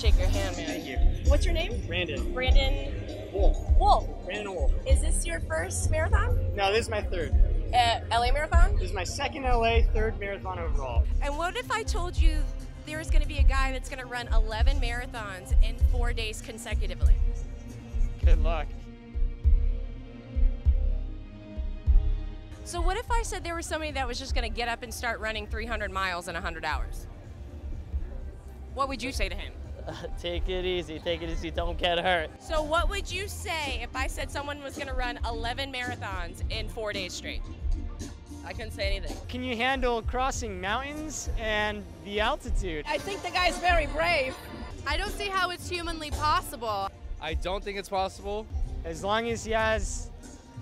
shake your hand, man. Thank you. What's your name? Brandon. Brandon Wolf. Wolf. Brandon Wolf. Is this your first marathon? No, this is my third. LA Marathon? This is my second LA, third marathon overall. And what if I told you there's going to be a guy that's going to run 11 marathons in 4 days consecutively? Good luck. So what if I said there was somebody that was just going to get up and start running 300 miles in 100 hours? What would you say to him? Take it easy, don't get hurt. So what would you say if I said someone was going to run 11 marathons in 4 days straight? I couldn't say anything. Can you handle crossing mountains and the altitude? I think the guy's very brave. I don't see how it's humanly possible. I don't think it's possible. As long as he has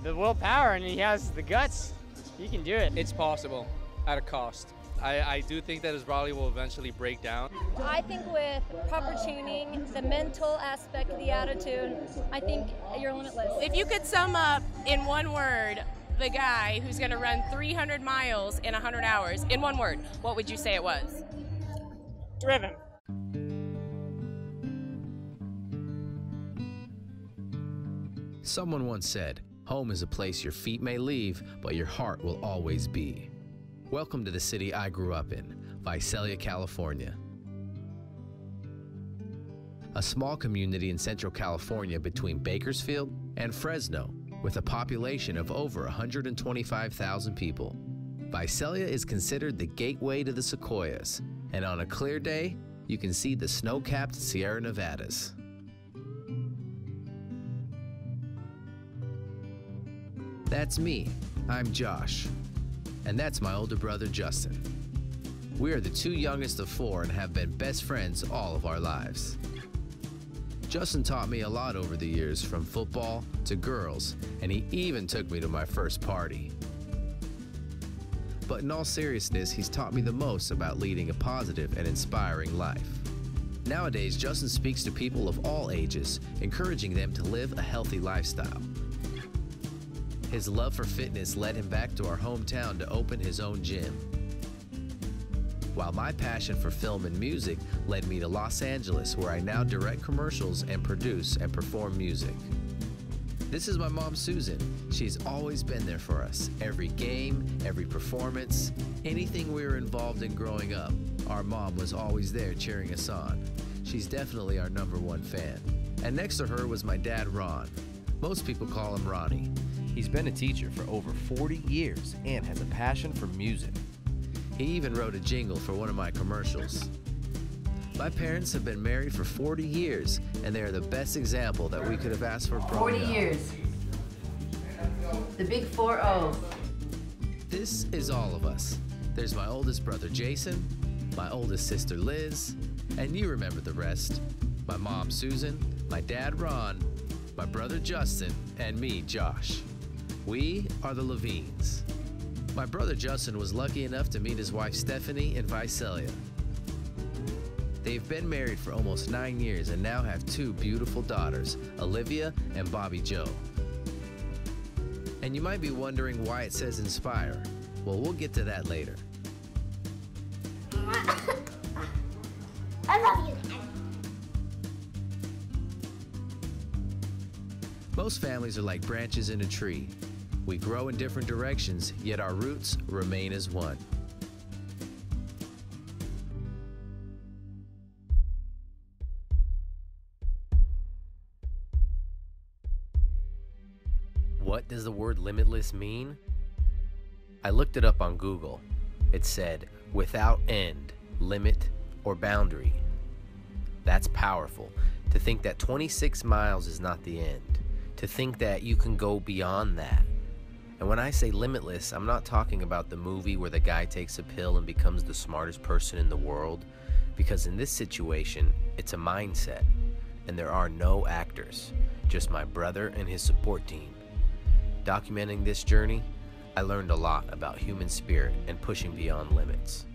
the willpower and he has the guts, he can do it. It's possible at a cost. I do think that his body will eventually break down. I think with proper training, the mental aspect, the attitude, I think you're limitless. If you could sum up in one word the guy who's going to run 300 miles in 100 hours, in one word, what would you say it was? Driven. Someone once said, home is a place your feet may leave, but your heart will always be. Welcome to the city I grew up in, Visalia, California. A small community in Central California between Bakersfield and Fresno, with a population of over 125,000 people. Visalia is considered the gateway to the Sequoias, and on a clear day, you can see the snow-capped Sierra Nevadas. That's me. I'm Josh. And that's my older brother, Justin. We are the two youngest of four and have been best friends all of our lives. Justin taught me a lot over the years, from football to girls, and he even took me to my first party. But in all seriousness, he's taught me the most about leading a positive and inspiring life. Nowadays, Justin speaks to people of all ages, encouraging them to live a healthy lifestyle. His love for fitness led him back to our hometown to open his own gym. While my passion for film and music led me to Los Angeles, where I now direct commercials and produce and perform music. This is my mom, Susan. She's always been there for us. Every game, every performance, anything we were involved in growing up, our mom was always there cheering us on. She's definitely our #1 fan. And next to her was my dad, Ron. Most people call him Ronnie. He's been a teacher for over 40 years and has a passion for music. He even wrote a jingle for one of my commercials. My parents have been married for 40 years, and they are the best example that we could have asked for growing 40 up. years. The big 4-0. This is all of us. There's my oldest brother, Jason, my oldest sister, Liz, and you remember the rest. My mom, Susan, my dad, Ron, my brother, Justin, and me, Josh. We are the Levines. My brother Justin was lucky enough to meet his wife Stephanie in Visalia. They've been married for almost 9 years and now have 2 beautiful daughters, Olivia and Bobby Joe. And you might be wondering why it says Inspire. Well, we'll get to that later. I love you. Most families are like branches in a tree. We grow in different directions, yet our roots remain as one. What does the word limitless mean? I looked it up on Google. It said, without end, limit, or boundary. That's powerful. To think that 26 miles is not the end. To think that you can go beyond that. And when I say limitless, I'm not talking about the movie where the guy takes a pill and becomes the smartest person in the world, because in this situation, it's a mindset, and there are no actors, just my brother and his support team. Documenting this journey, I learned a lot about human spirit and pushing beyond limits.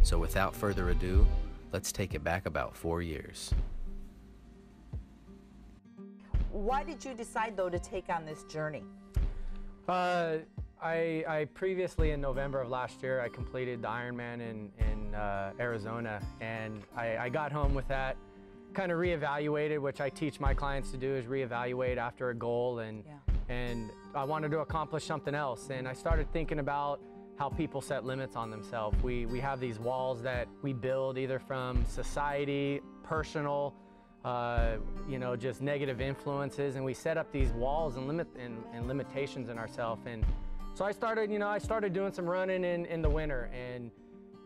So without further ado, let's take it back about 4 years. Why did you decide, though, to take on this journey? I previously, in November of last year, I completed the Ironman in Arizona, and I got home with that, kind of reevaluated, which I teach my clients to do, is reevaluate after a goal, and I wanted to accomplish something else, and I started thinking about how people set limits on themselves. We have these walls that we build either from society, personal, you know, just negative influences, and we set up these walls and limitations in ourselves. And so I started doing some running in the winter, and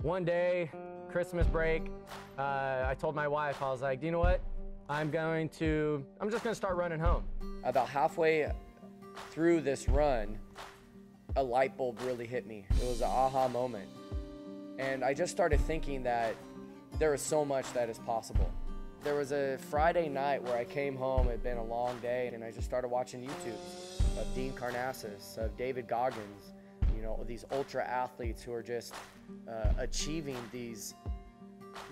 one day, Christmas break, I told my wife, I was like, you know what? I'm just gonna start running home. About halfway through this run, a light bulb really hit me. It was an aha moment. And I just started thinking that there is so much that is possible. There was a Friday night where I came home, it had been a long day, and I just started watching YouTube of Dean Karnazes, of David Goggins, you know, these ultra athletes who are just achieving these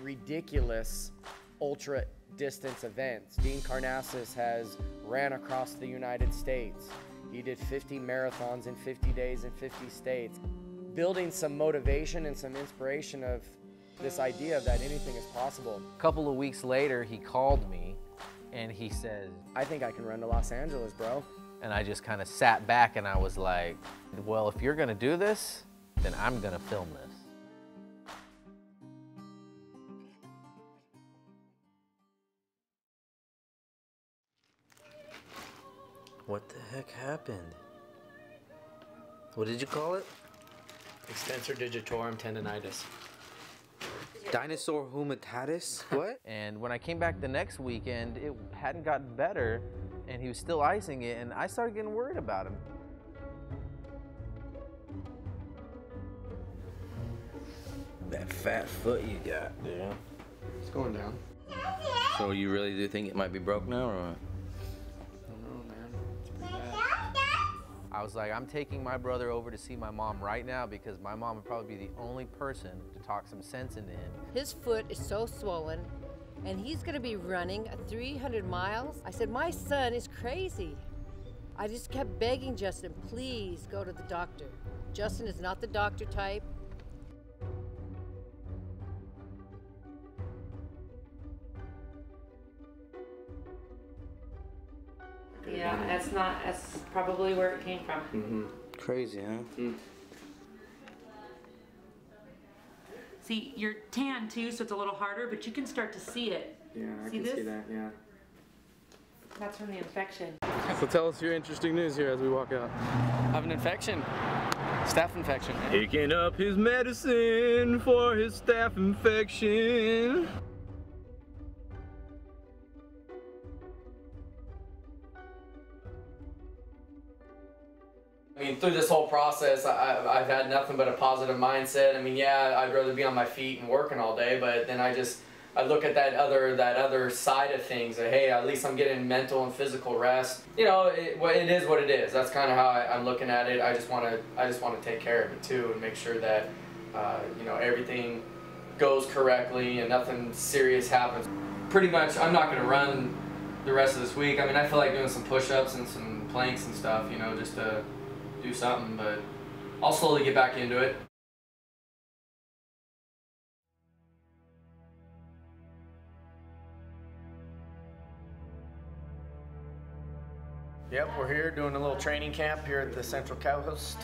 ridiculous ultra distance events. Dean Karnazes has ran across the United States. He did 50 marathons in 50 days in 50 states, building some motivation and some inspiration of this idea that anything is possible. A couple of weeks later, he called me and he said, I think I can run to Los Angeles, bro. And I just kind of sat back and I was like, well, if you're gonna do this, then I'm gonna film this. What the heck happened? What did you call it? Extensor digitorum tendonitis. Dinosaur humatatis? What? And when I came back the next weekend, it hadn't gotten better, and he was still icing it, and I started getting worried about him. That fat foot you got, dude. It's going down. So you really do think it might be broke now, or what? I was like, I'm taking my brother over to see my mom right now because my mom would probably be the only person to talk some sense into him. His foot is so swollen, and he's gonna be running 300 miles. I said, my son is crazy. I just kept begging Justin, please go to the doctor. Justin is not the doctor type. Yeah, that's probably where it came from. Mm-hmm. Crazy, huh? Mm. See, you're tan too, so it's a little harder, but you can start to see it. Yeah, I see can this? see that, yeah. That's from the infection. So tell us your interesting news here as we walk out. I have an infection. Staph infection. Picking up his medicine for his staph infection. I mean, through this whole process, I've had nothing but a positive mindset. I mean, yeah, I'd rather be on my feet and working all day, but then I look at that other side of things. That, hey, at least I'm getting mental and physical rest. You know, it is what it is. That's kind of how I'm looking at it. I just want to take care of it too and make sure that you know, everything goes correctly and nothing serious happens. Pretty much, I'm not going to run the rest of this week. I mean, I feel like doing some push-ups and some planks and stuff, you know, just to do something, but I'll slowly get back into it. Yep, we're here doing a little training camp here at the Central Coast.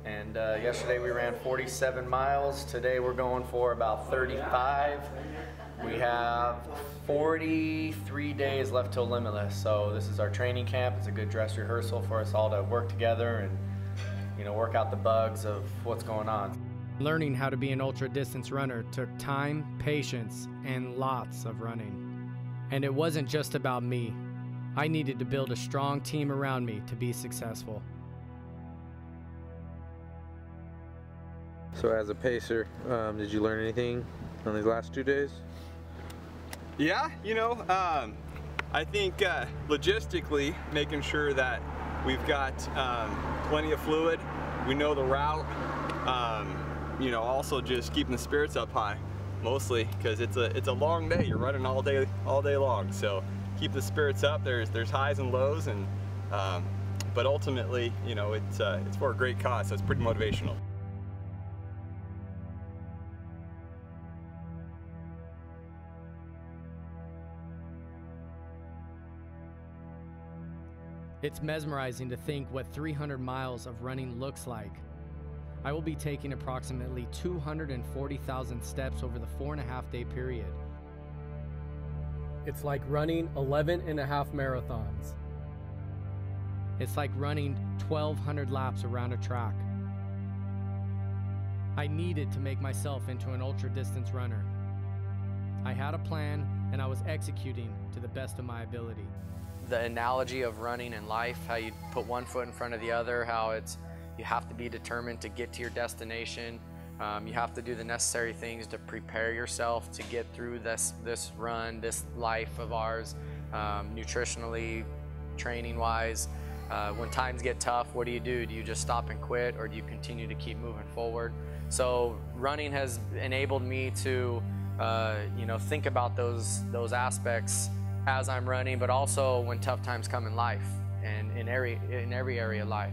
And yesterday we ran 47 miles. Today we're going for about 35. We have 43 days left till Limitless. So this is our training camp. It's a good dress rehearsal for us all to work together and, you know, work out the bugs of what's going on. Learning how to be an ultra distance runner took time, patience, and lots of running. And it wasn't just about me. I needed to build a strong team around me to be successful. So as a pacer, did you learn anything on these last 2 days? Yeah, you know, I think logistically making sure that we've got plenty of fluid, we know the route, you know, also just keeping the spirits up high, mostly because it's a long day. You're running all day long, so keep the spirits up. There's highs and lows, and but ultimately, you know, it's for a great cause, so it's pretty motivational. It's mesmerizing to think what 300 miles of running looks like. I will be taking approximately 240,000 steps over the 4.5-day period. It's like running 11.5 marathons. It's like running 1,200 laps around a track. I needed to make myself into an ultra-distance runner. I had a plan, and I was executing to the best of my ability. The analogy of running in life, how you put one foot in front of the other, how you have to be determined to get to your destination. You have to do the necessary things to prepare yourself to get through this run, this life of ours, nutritionally, training-wise. When times get tough, what do? Do you just stop and quit, or do you continue to keep moving forward? So running has enabled me to think about those aspects as I'm running, but also when tough times come in life and in every area of life.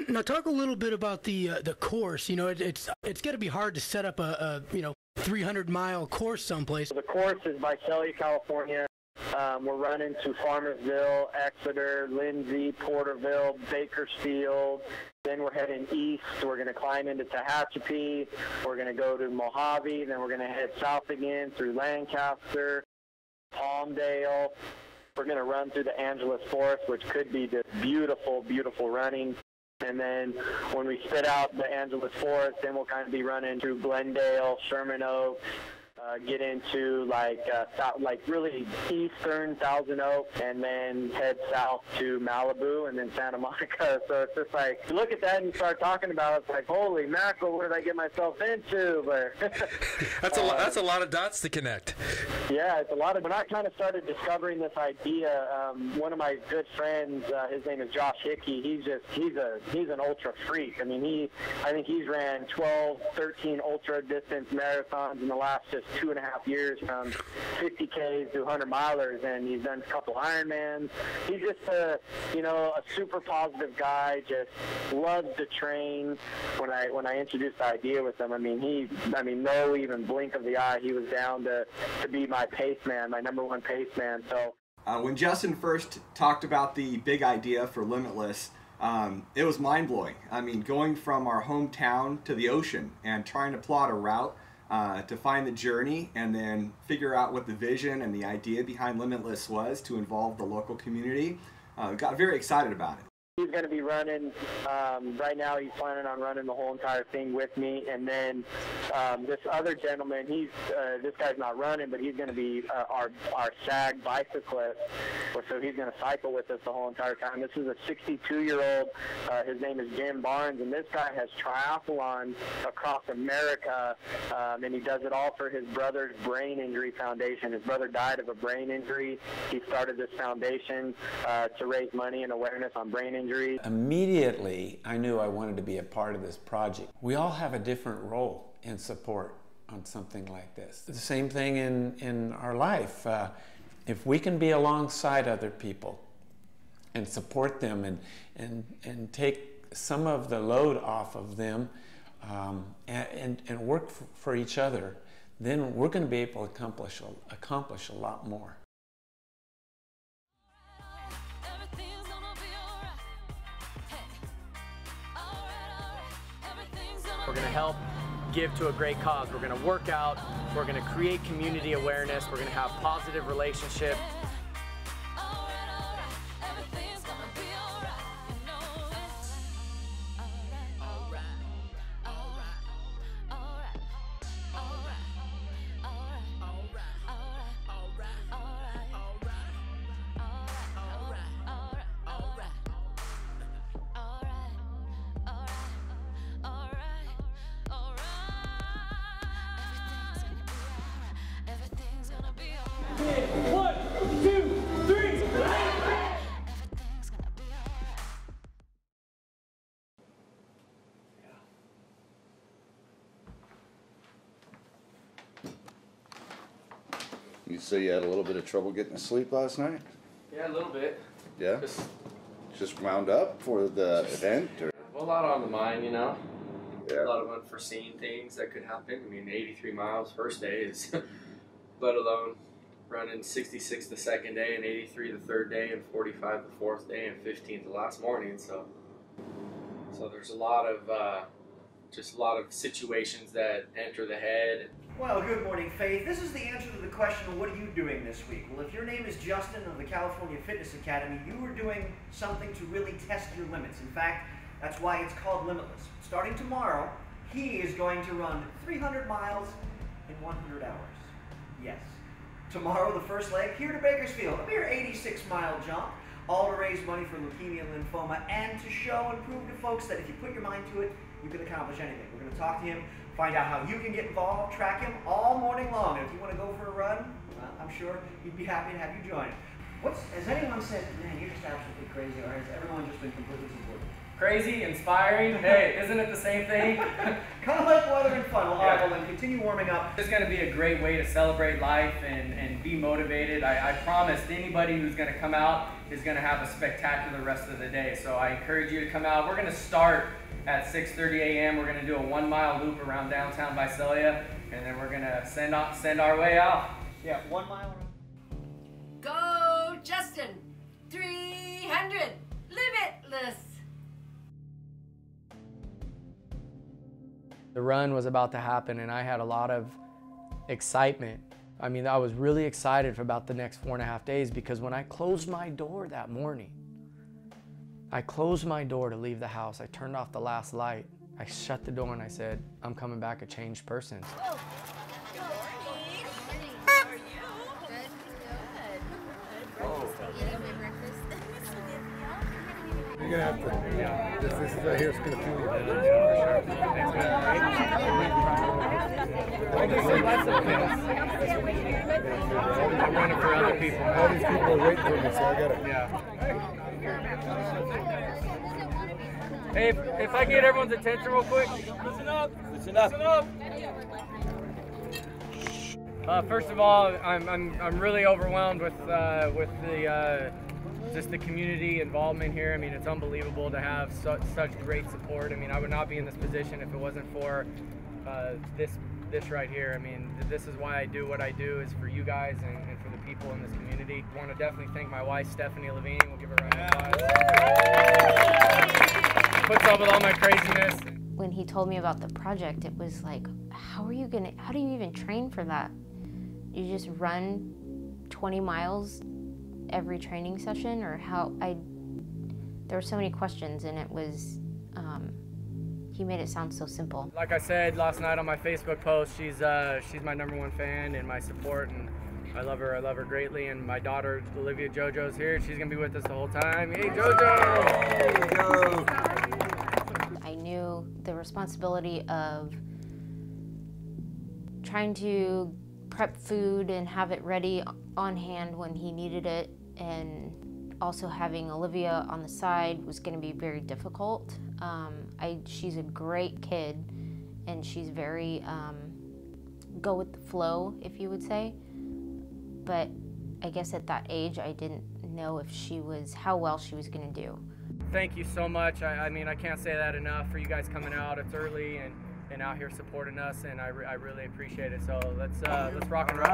Now talk a little bit about the course. You know, it's got to be hard to set up a 300-mile course someplace. The course is by Celia, California. We're running to Farmersville, Exeter, Lindsay, Porterville, Bakersfield. Then we're heading east. We're going to climb into Tehachapi. We're going to go to Mojave. Then we're going to head south again through Lancaster, Palmdale. We're going to run through the Angeles Forest, which could be just beautiful, beautiful running. And then when we spit out the Angeles Forest, then we'll kind of be running through Glendale, Sherman Oaks, get into really eastern Thousand Oaks, and then head south to Malibu and then Santa Monica. So it's just like, you look at that and you start talking about it, it's like, holy mackerel, what did I get myself into? But that's a lot of dots to connect. Yeah, it's a lot of. When I kind of started discovering this idea, one of my good friends, his name is Josh Hickey. He's an ultra freak. I mean, I think he's ran 12, 13 ultra distance marathons in the last just 2.5 years, from 50Ks to 100 milers, and he's done a couple Ironmans. He's just a super positive guy. Just loves to train. When I introduced the idea with him, no even blink of the eye, he was down to be my pace man, my #1 pace man. So when Justin first talked about the big idea for Limitless, it was mind-blowing. I mean, going from our hometown to the ocean and trying to plot a route to find the journey and then figure out what the vision and the idea behind Limitless was to involve the local community. Got very excited about it. He's going to be running, right now he's planning on running the whole entire thing with me, and then this other gentleman, this guy's not running, but he's going to be our SAG bicyclist, so he's going to cycle with us the whole entire time. This is a 62-year-old, his name is Jim Barnes, and this guy has triathlon across America, and he does it all for his brother's brain injury foundation. His brother died of a brain injury. He started this foundation to raise money and awareness on brain injury. Immediately, I knew I wanted to be a part of this project. We all have a different role in support on something like this. The same thing in our life. If we can be alongside other people and support them and take some of the load off of them and work for each other, then we're going to be able to accomplish a lot more. We're going to help give to a great cause. We're going to work out. We're going to create community awareness. We're going to have positive relationships. You say you had a little bit of trouble getting to sleep last night? Yeah, a little bit. Yeah? Just just wound up for the event? Or? A lot on the mind, you know. Yeah. A lot of unforeseen things that could happen. I mean, 83 miles first day is, let alone running 66 the second day and 83 the third day and 45 the fourth day and 15 the last morning. So there's a lot of just a lot of situations that enter the head. Well, good morning, Faith. This is the answer to the question, what are you doing this week? Well, if your name is Justin of the California Fitness Academy, you are doing something to really test your limits. In fact, that's why it's called Limitless. Starting tomorrow, he is going to run 300 miles in 100 hours. Yes. Tomorrow, the first leg, here to Bakersfield, a mere 86-mile jump, all to raise money for leukemia and lymphoma, and to show and prove to folks that if you put your mind to it, you can accomplish anything. We're going to talk to him, find out how you can get involved, track him all morning long. And if you want to go for a run, well, I'm sure he'd be happy to have you join. Has anyone said, man, you're just absolutely crazy, or has everyone just been completely supportive? Crazy, inspiring. Hey, isn't it the same thing? Kind of like weather and fun. Well, all right, well, then continue warming up. It's going to be a great way to celebrate life and be motivated. I promised anybody who's going to come out is going to have a spectacular rest of the day. So I encourage you to come out. We're going to start at 6:30 a.m. We're going to do a 1-mile loop around downtown Visalia, and then we're going to send our way out. Yeah, 1 mile. Go, Justin! 300! Limitless! The run was about to happen and I had a lot of excitement. I mean, I was really excited for about the next 4.5 days because when I closed my door that morning, I closed my door to leave the house. I turned off the last light. I shut the door and I said, I'm coming back a changed person. Oh. Good morning. How are you? Good. You're gonna have to, yeah. This is right here is gonna feel you. I just say that's I'm running for other people. All these people are waiting for me, so I gotta. Yeah. Hey, if I get everyone's attention real quick. Listen up. Listen up. Listen up. First of all, I'm really overwhelmed with the just the community involvement here. I mean, it's unbelievable to have such great support. I mean, I would not be in this position if it wasn't for this right here. I mean, this is why I do what I do, is for you guys and for the people in this community. I want to definitely thank my wife, Stephanie Levine. We'll give her a round of applause. Puts up with all my craziness. When he told me about the project, it was like, how do you even train for that? You just run 20 miles every training session, or there were so many questions, and it was, he made it sound so simple. Like I said last night on my Facebook post, she's my #1 fan and my support, and I love her greatly. And my daughter Olivia JoJo's here. She's gonna be with us the whole time. Hey JoJo! Hey, I knew the responsibility of trying to prep food and have it ready on hand when he needed it, and also having Olivia on the side was going to be very difficult. She's a great kid, and she's very go with the flow, if you would say. But I guess at that age, I didn't know how well she was going to do. Thank you so much. I mean, I can't say that enough for you guys coming out. It's early and out here supporting us, and I really appreciate it. So let's rock and roll.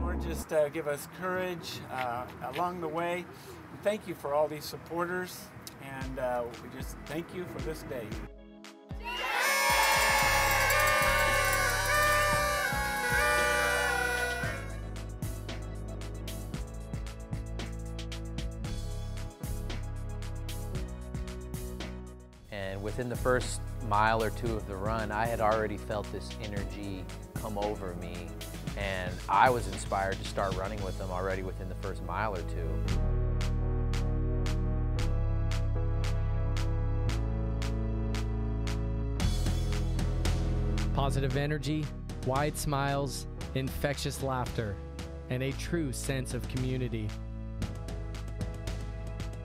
Lord, just give us courage along the way. And thank you for all these supporters, and we just thank you for this day. And within the first mile or two of the run, I had already felt this energy come over me, and I was inspired to start running with them already within the first mile or two. Positive energy, wide smiles, infectious laughter, and a true sense of community.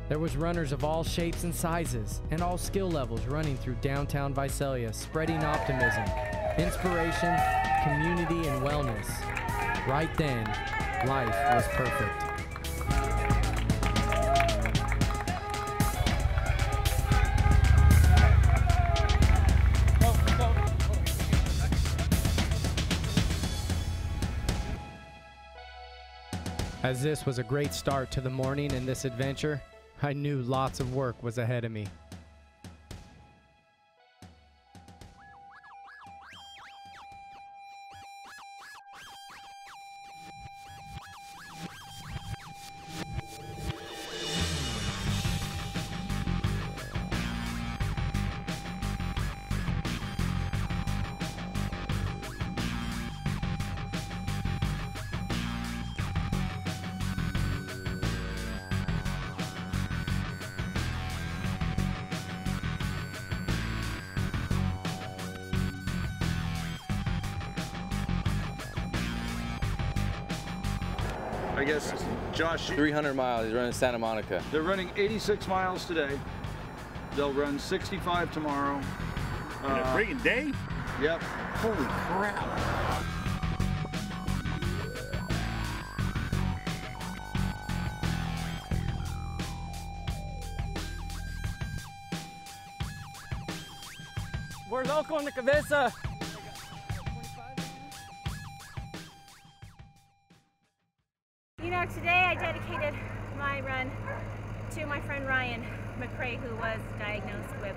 There was runners of all shapes and sizes and all skill levels running through downtown Visalia, spreading optimism, inspiration, community, and wellness. Right then, life was perfect. As this was a great start to the morning in this adventure, I knew lots of work was ahead of me. I guess, Josh. 300 miles, he's running Santa Monica. They're running 86 miles today. They'll run 65 tomorrow. In a friggin' day? Yep. Holy crap. We're local in the cabeza. You know, today I dedicated my run to my friend Ryan McCrae, who was diagnosed with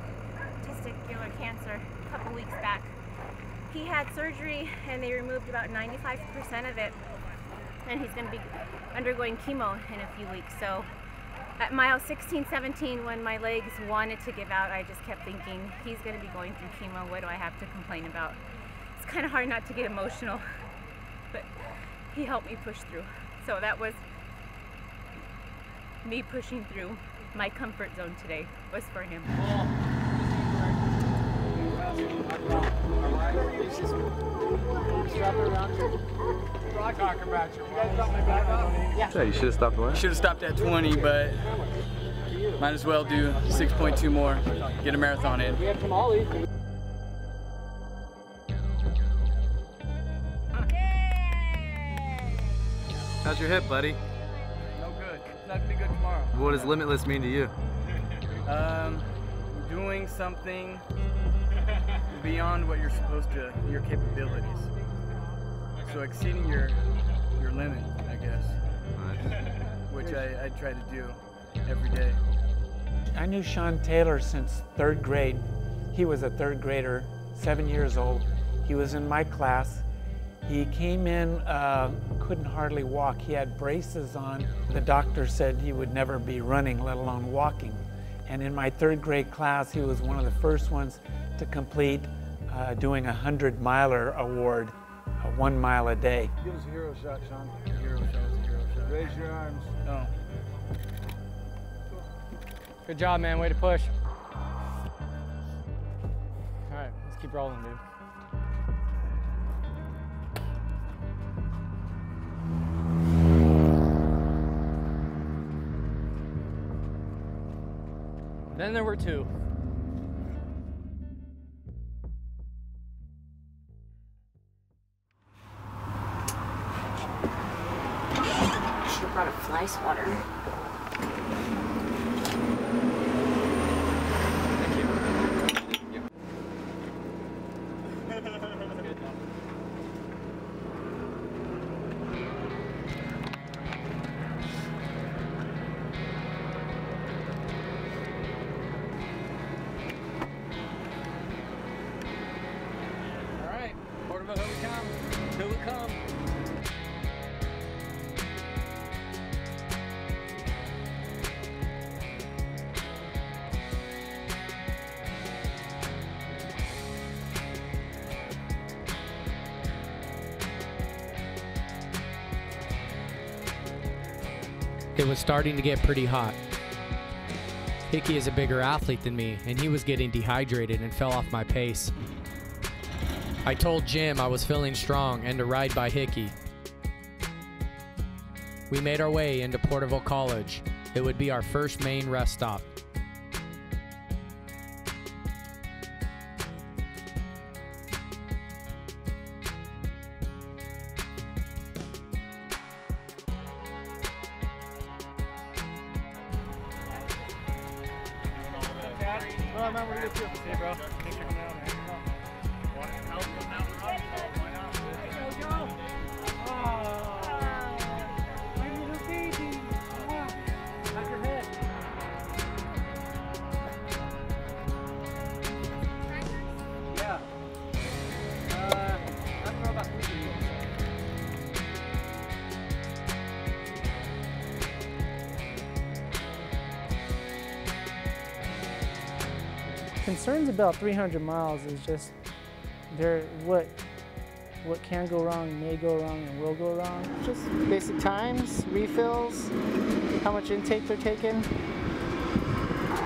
testicular cancer a couple weeks back. He had surgery and they removed about 95% of it, and he's going to be undergoing chemo in a few weeks. So at mile 16, 17, when my legs wanted to give out, I just kept thinking, he's going to be going through chemo. What do I have to complain about? It's kind of hard not to get emotional, but he helped me push through. So that was me pushing through. My comfort zone today was for him. Yeah, you should have stopped what? Should have stopped at 20, but might as well do 6.2 more, get a marathon in. We have tamales. How's your hip, buddy? No good. It's not gonna be good tomorrow. What does limitless mean to you? Doing something beyond what you're supposed to, your capabilities. So exceeding your limit, I guess. Which I try to do every day. I knew Sean Taylor since 3rd grade. He was a 3rd grader, 7 years old. He was in my class. He came in, couldn't hardly walk. He had braces on. The doctor said he would never be running, let alone walking. And in my 3rd grade class, he was one of the first ones to complete doing a 100-miler award, 1 mile a day. Give us a hero shot, Sean. A hero shot, a hero shot. Raise your arms. Oh. Good job, man. Way to push. All right, let's keep rolling, dude. Then there were 2. Should have brought a fly swatter. Here we come. It was starting to get pretty hot. Hickey is a bigger athlete than me, and he was getting dehydrated and fell off my pace. I told Jim I was feeling strong and to ride by Hickey. We made our way into Porterville College. It would be our first main rest stop. Well, man, we're good too. See you, bro. Thanks for coming out, man. Concerns about 300 miles is just what can go wrong, may go wrong, and will go wrong. Just basic times, refills, how much intake they're taking.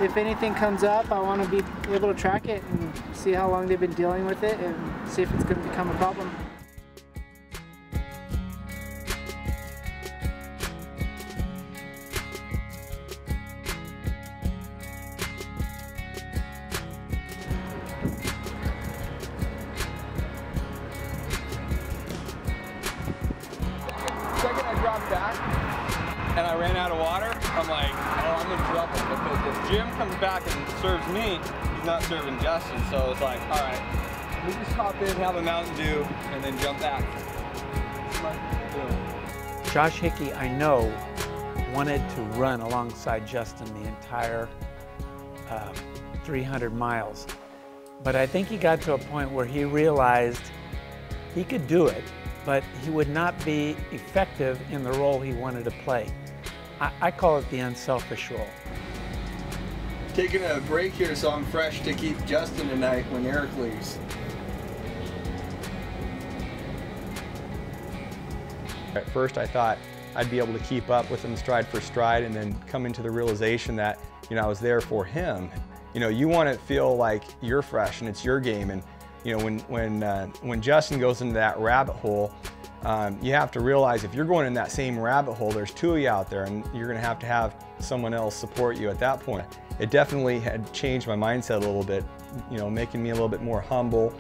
If anything comes up, I want to be able to track it and see how long they've been dealing with it and see if it's going to become a problem. Second I dropped back and I ran out of water, I'm like, oh, I'm in trouble, because if Jim comes back and serves me, he's not serving Justin. So it's like, all right, we just hop in, have a Mountain Dew, and then jump back. Josh Hickey, I know, wanted to run alongside Justin the entire 300 miles. But I think he got to a point where he realized he could do it, but he would not be effective in the role he wanted to play. I call it the unselfish role. Taking a break here so I'm fresh to keep Justin tonight when Eric leaves. At first I thought I'd be able to keep up with him stride for stride, and then come into the realization that, you know, I was there for him. You know, you want to feel like you're fresh and it's your game, and you know, when Justin goes into that rabbit hole, you have to realize if you're going in that same rabbit hole, there's two of you out there, and you're going to have someone else support you at that point. It definitely had changed my mindset a little bit, you know, making me a little bit more humble.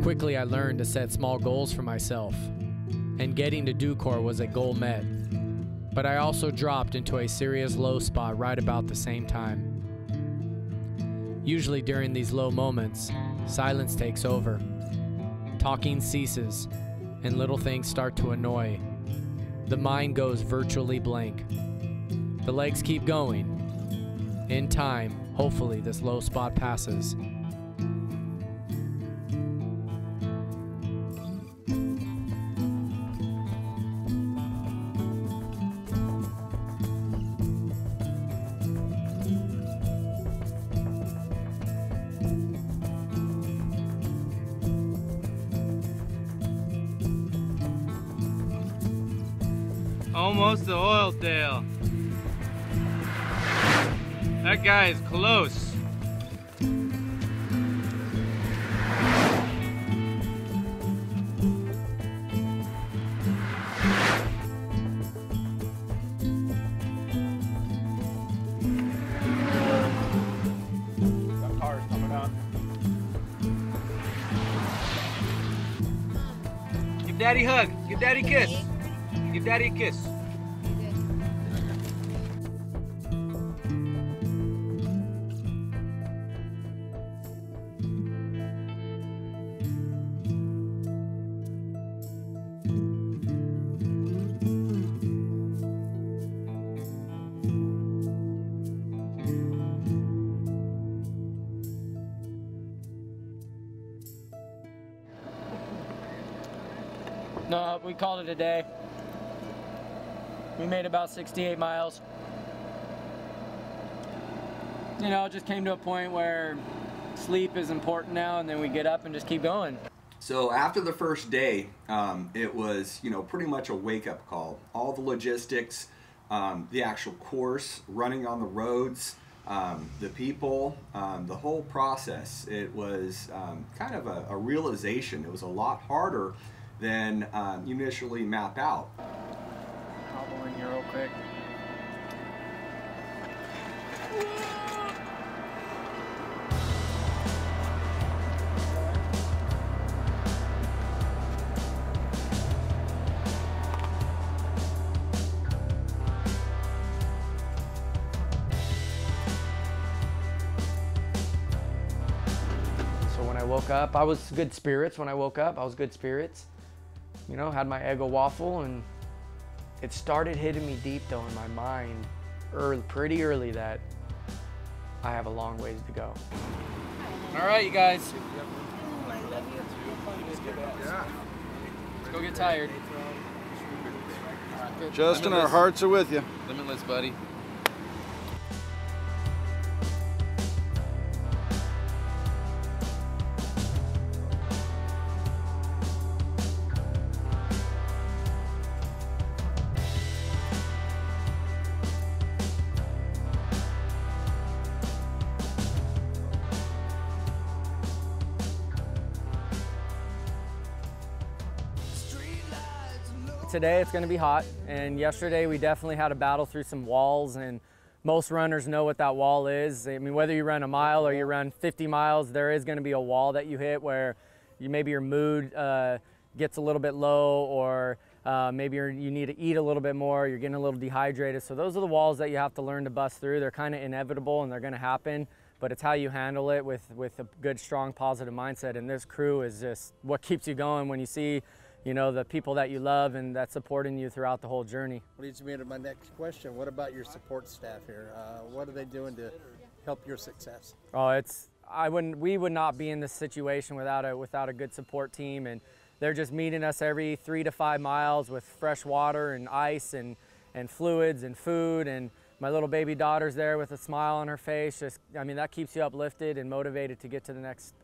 Quickly, I learned to set small goals for myself, and getting to Ducor was a goal met. But I also dropped into a serious low spot right about the same time. Usually during these low moments, silence takes over. Talking ceases, and little things start to annoy. The mind goes virtually blank. The legs keep going. In time, hopefully this low spot passes. Almost to Oildale. That guy is close. Got cars coming up. Give Daddy a hug. Give Daddy a kiss. Give Daddy a kiss. No, we called it a day. We made about 68 miles. You know, it just came to a point where sleep is important now, and then we get up and just keep going. So after the first day, it was, you know, pretty much a wake-up call. All the logistics, the actual course, running on the roads, the people, the whole process. It was kind of a realization. It was a lot harder than you initially map out. Hobble in here real quick. I woke up, I was good spirits. When I woke up, I was good spirits. You know, had my Eggo waffle, and it started hitting me deep though in my mind pretty early that I have a long ways to go. All right, you guys. Let's go get tired. Justin, our hearts are with you. Limitless, buddy. Today it's going to be hot, and yesterday we definitely had to battle through some walls, and most runners know what that wall is. I mean, whether you run a mile or you run 50 miles, there is going to be a wall that you hit where maybe your mood gets a little bit low, or maybe you need to eat a little bit more, you're getting a little dehydrated. So those are the walls that you have to learn to bust through. They're kind of inevitable and they're going to happen, but it's how you handle it with a good, strong, positive mindset. And this crew is just what keeps you going when you see, you know, the people that you love and that's supporting you throughout the whole journey. Leads me to my next question. What about your support staff here? What are they doing to help your success? Oh, we would not be in this situation without a good support team, and they're just meeting us every 3 to 5 miles with fresh water and ice and fluids and food, and my little baby daughter's there with a smile on her face. Just, I mean, that keeps you uplifted and motivated to get to the next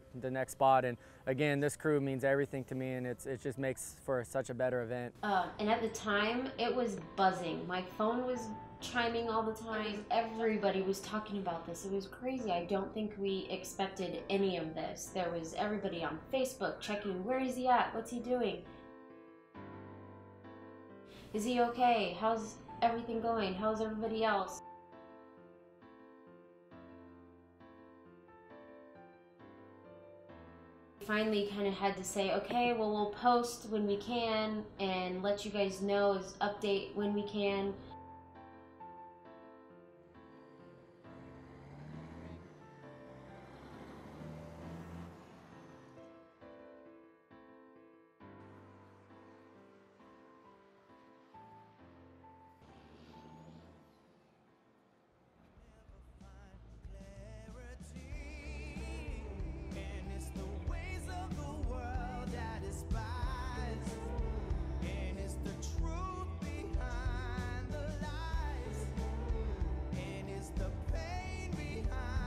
spot. And again, this crew means everything to me, and it just makes for such a better event. And at the time, it was buzzing. My phone was chiming all the time. Everybody was talking about this. It was crazy. I don't think we expected any of this. There was everybody on Facebook checking, where is he at? What's he doing? Is he okay? How's everything going? How's everybody else? Finally kind of had to say, okay, well, we'll post when we can and let you guys know, update when we can.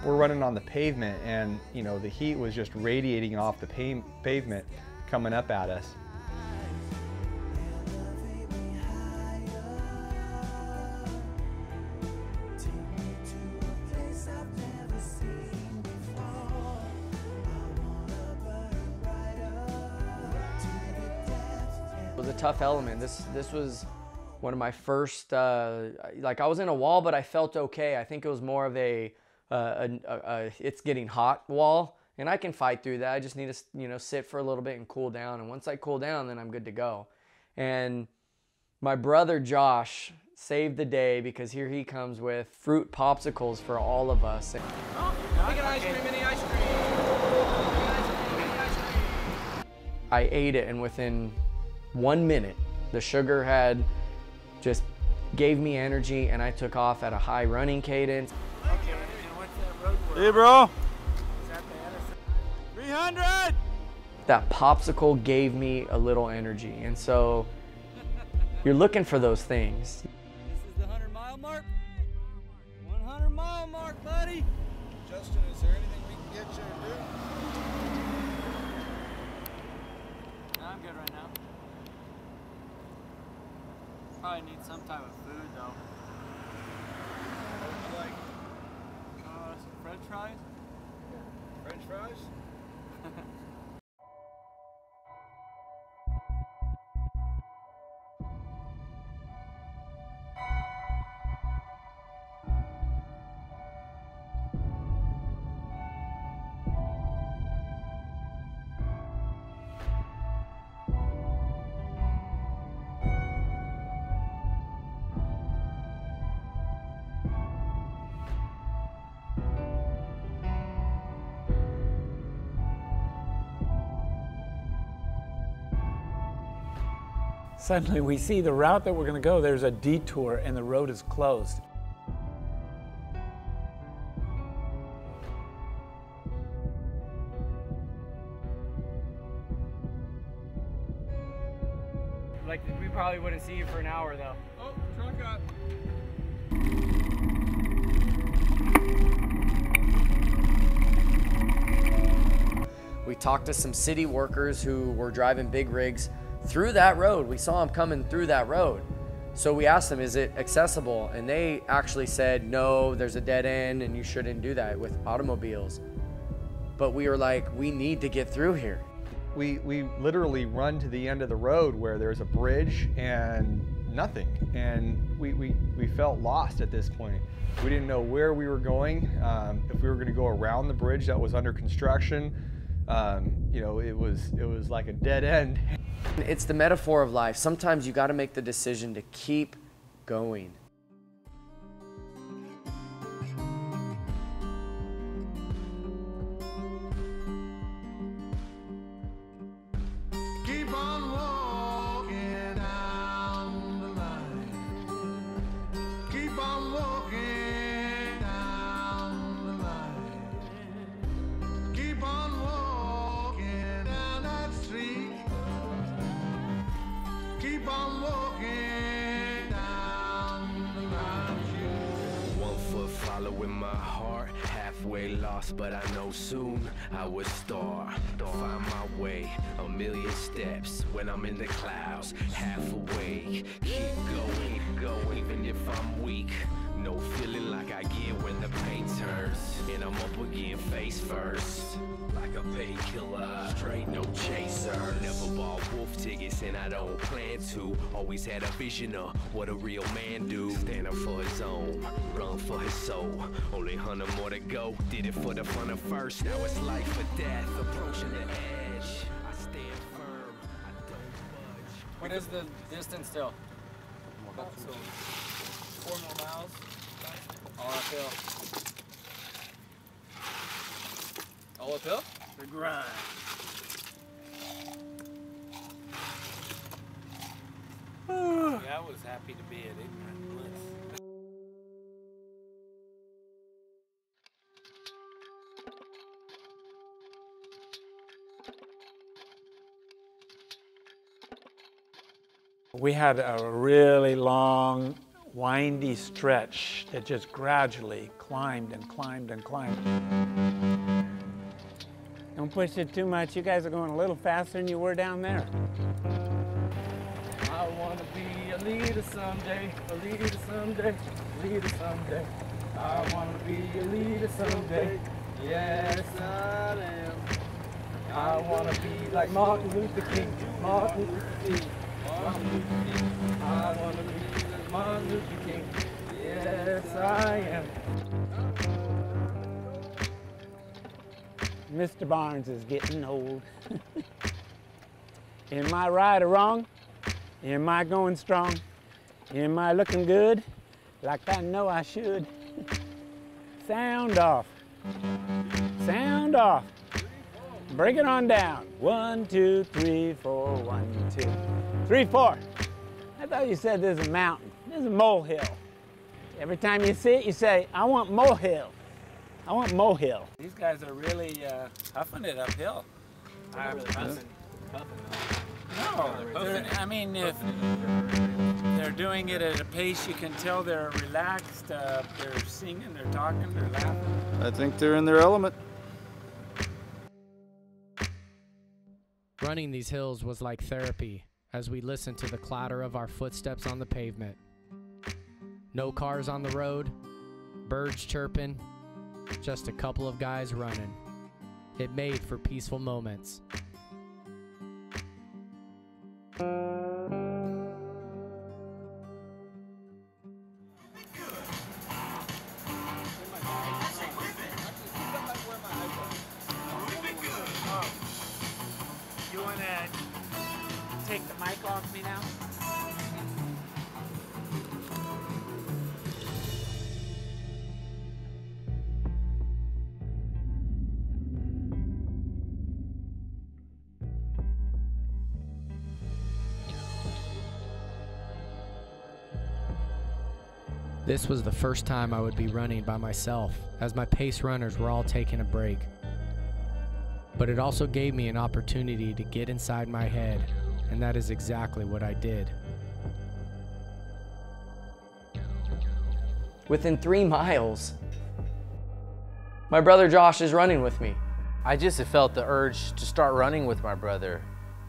We're running on the pavement, and you know, the heat was just radiating off the pavement coming up at us. It was a tough element. This was one of my first, like I was in a wall, but I felt okay. I think it was more of a it's getting hot wall, and I can fight through that. I just need to, you know, sit for a little bit and cool down, and once I cool down, then I'm good to go. And my brother Josh saved the day, because here he comes with fruit popsicles for all of us. Oh, we got ice cream, mini ice cream. I ate it, and within 1 minute, the sugar had just gave me energy, and I took off at a high running cadence. Hey, bro. 300! That popsicle gave me a little energy, and so you're looking for those things. This is the 100-mile mark. 100-mile mark, buddy. Justin, is there anything we can get you to do? No, I'm good right now. Probably need some type of food though. French fries? French fries? Suddenly we see the route that we're going to go, there's a detour and the road is closed. Like, we probably wouldn't see you for an hour though. Oh, truck up. We talked to some city workers who were driving big rigs through that road. We saw them coming through that road. So we asked them, is it accessible? And they actually said, no, there's a dead end and you shouldn't do that with automobiles. But we were like, we need to get through here. We literally run to the end of the road where there's a bridge and nothing. And we felt lost at this point. We didn't know where we were going, if we were going to go around the bridge that was under construction. You know, it was like a dead end. It's the metaphor of life. Sometimes you got to make the decision to keep going. Keep on walking down the line. Keep on walking down the line. Keep on walking down that street. Keep on walking down the line. 1 foot following my heart, halfway lost, but I know soon I would start. Find my way, a million steps when I'm in the clouds, half awake. Keep going, even if I'm weak. No feeling like I get when the pain turns, and I'm up again face first. Like a painkiller, straight no chaser. Never bought wolf tickets and I don't plan to. Always had a vision of what a real man do. Stand up for his own, run for his soul. Only 100 more to go, did it for the fun of first. Now it's life or death, approaching the edge. I stand firm, I don't budge. What is the distance still? So 4 more miles. All uphill. All uphill? The grind. Yeah, I was happy to be at Ignorant Bliss. We had a really long, windy stretch that just gradually climbed and climbed and climbed. Don't push it too much. You guys are going a little faster than you were down there. I want to be a leader someday, a leader someday, a leader someday. I want to be a leader someday. Yes, I am. I want to be like Martin Luther King, Martin Luther King, Martin Luther King. I want to be like Martin Luther King. Yes, I am. Mr. Barnes is getting old. Am I right or wrong? Am I going strong? Am I looking good? Like I know I should. Sound off. Sound off. Break it on down. 1, 2, 3, 4. 1, 2, 3, 4. I thought you said there's a mountain. There's a molehill. Every time you see it, you say, I want molehill. I want molehill. These guys are really huffing it uphill. I'm really puffing. No, I mean, if they're doing it at a pace you can tell they're relaxed, they're singing, they're talking, they're laughing. I think they're in their element. Running these hills was like therapy as we listened to the clatter of our footsteps on the pavement. No cars on the road, birds chirping, just a couple of guys running. It made for peaceful moments. You want to take the mic off me now? This was the first time I would be running by myself, as my pace runners were all taking a break. But it also gave me an opportunity to get inside my head, and that is exactly what I did. Within 3 miles, my brother Josh is running with me. I just felt the urge to start running with my brother.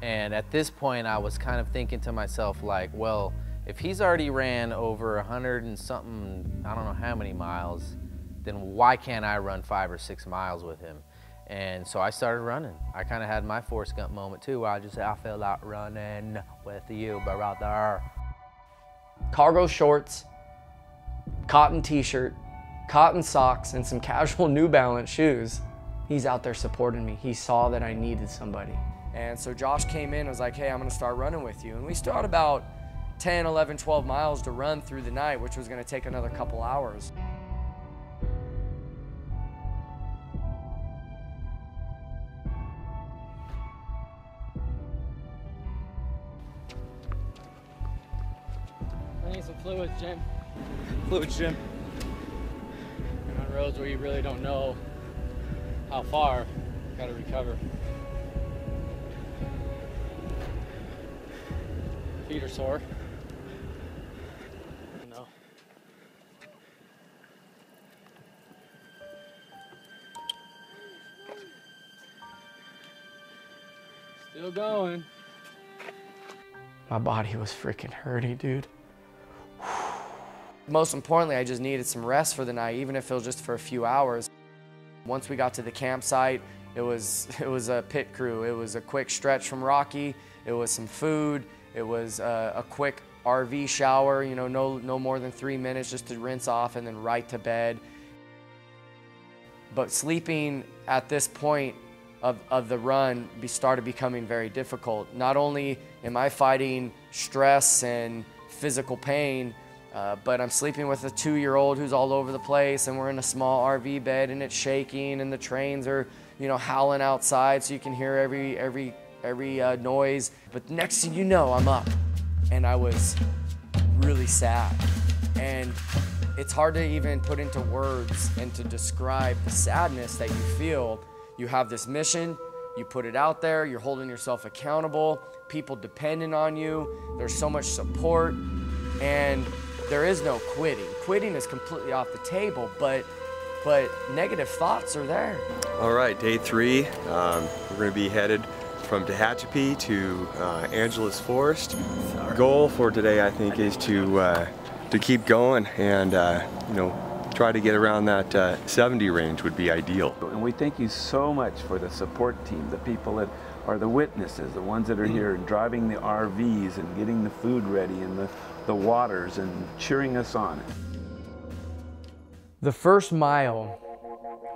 And at this point, I was kind of thinking to myself like, well, if he's already ran over 100 and something, I don't know how many miles, then why can't I run 5 or 6 miles with him? And so I started running. I kind of had my Forrest Gump moment too, where I feel like running with you, brother. Cargo shorts, cotton t-shirt, cotton socks, and some casual New Balance shoes. He's out there supporting me. He saw that I needed somebody. And so Josh came in and was like, hey, I'm gonna start running with you. And we still had about 10, 11, 12 miles to run through the night, which was gonna take another couple hours. I need some fluids, Jim. Fluids, Jim. And on roads where you really don't know how far, gotta recover. Feet are sore. No. Still going. My body was freaking hurting, dude. Most importantly, I just needed some rest for the night, even if it was just for a few hours. Once we got to the campsite, it was a pit crew. It was a quick stretch from Rocky. It was some food. It was a quick RV shower, you know, no more than 3 minutes just to rinse off and then right to bed. But sleeping at this point of the run started becoming very difficult. Not only am I fighting stress and physical pain, but I'm sleeping with a 2-year-old who's all over the place, and we're in a small RV bed and it's shaking, and the trains are, you know, howling outside so you can hear every noise. But next thing you know, I'm up, and I was really sad. And it's hard to even put into words and to describe the sadness that you feel. You have this mission, you put it out there, you're holding yourself accountable, people depending on you, there's so much support, and there is no quitting. Quitting is completely off the table, but negative thoughts are there. All right, day 3. We're going to be headed from Tehachapi to Angeles Forest. The goal for today, I think, is to keep going and you know, try to get around that 70 range would be ideal. And we thank you so much for the support team, the people that are the witnesses, the ones that are here and driving the RVs and getting the food ready and the waters and cheering us on. The first mile,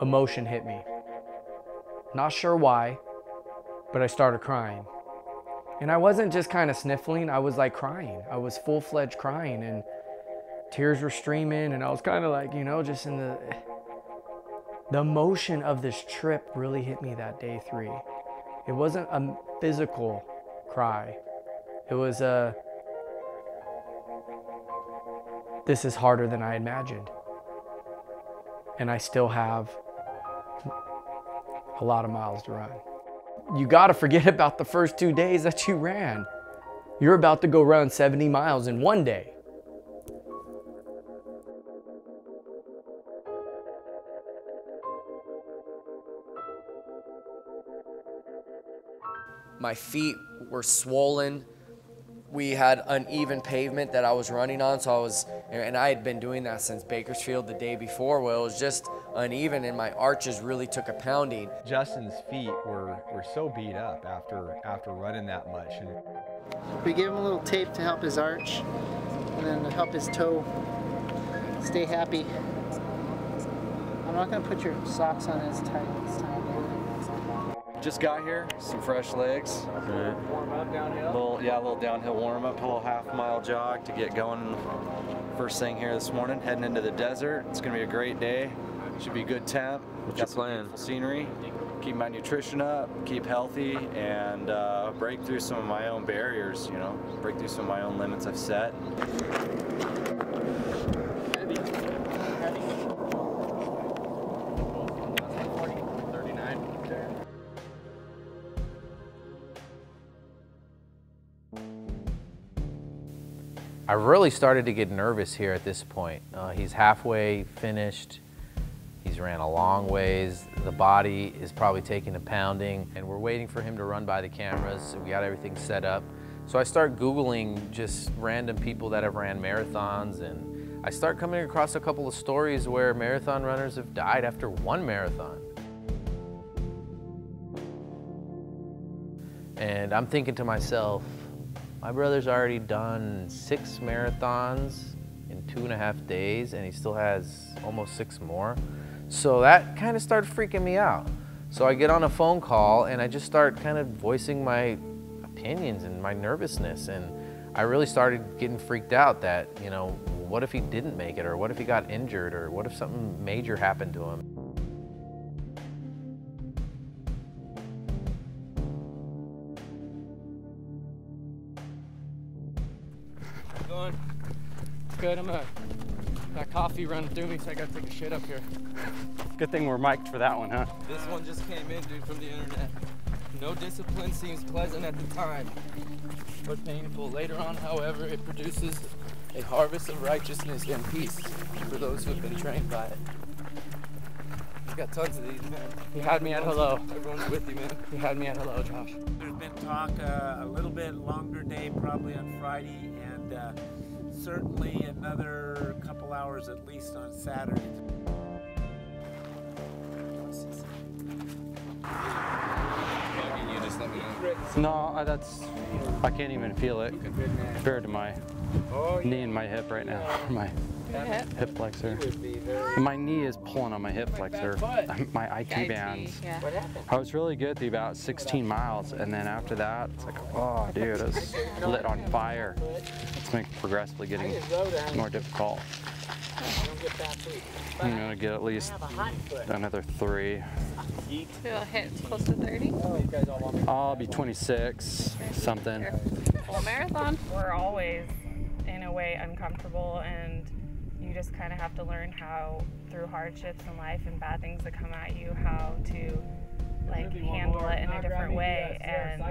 emotion hit me. Not sure why, but I started crying. And I wasn't just kind of sniffling, I was like crying. I was full-fledged crying, and tears were streaming, and I was kind of like, you know, just in the emotion of this trip really hit me that day 3. It wasn't a physical cry. It was a, this is harder than I imagined. And I still have a lot of miles to run. You gotta forget about the first 2 days that you ran. You're about to go run 70 miles in one day. My feet were swollen. we had uneven pavement that I was running on, so I had been doing that since Bakersfield the day before, where it was just uneven and my arches really took a pounding. Justin's feet were so beat up after running that much. And we gave him a little tape to help his arch, and then to help his toe stay happy. I'm not going to put your socks on as tight this time. Just got here, some fresh legs. Warm up downhill? A little downhill warm up, a little half-mile jog to get going. First thing here this morning, heading into the desert. It's gonna be a great day. Should be a good temp. What's your plan? Beautiful scenery. Keep my nutrition up, keep healthy, and break through some of my own barriers. You know, break through some of my own limits I've set. I really started to get nervous here at this point. He's halfway finished. He's ran a long ways. The body is probably taking a pounding, and we're waiting for him to run by the cameras. So we got everything set up. So I start Googling just random people that have ran marathons, and I start coming across a couple of stories where marathon runners have died after one marathon. And I'm thinking to myself, my brother's already done 6 marathons in 2.5 days, and he still has almost 6 more. So that kind of started freaking me out. So I get on a phone call and I just start kind of voicing my opinions and my nervousness. And I really started getting freaked out that, you know, what if he didn't make it? Or what if he got injured? Or what if something major happened to him? Going good. That coffee run through me, so I gotta take a shit up here. Good thing we're mic'd for that one, huh? This one just came in, dude, from the internet. No discipline seems pleasant at the time, but painful. Later on, however, it produces a harvest of righteousness and peace for those who have been trained by it. We've got tons of these, man. You had me at hello. Everyone's with you, man. You had me at hello, Josh. There's been talk a little bit longer day, probably on Friday, and certainly another couple hours at least on Saturday. You just let me know. No, I can't even feel it compared to my knee and my hip right now. My hip flexor. And my knee is pulling on my hip flexor. My IT bands. I was really good through about 16 miles, and then after that, it's like, oh, dude, it's lit on fire. It's like progressively getting more difficult. I'm gonna get at least another 3. You'll hit close to 30? I'll be 26, something. Full marathon. We're always, in a way, uncomfortable, and you just kind of have to learn how, through hardships in life and bad things that come at you, how to like handle it in a different way. And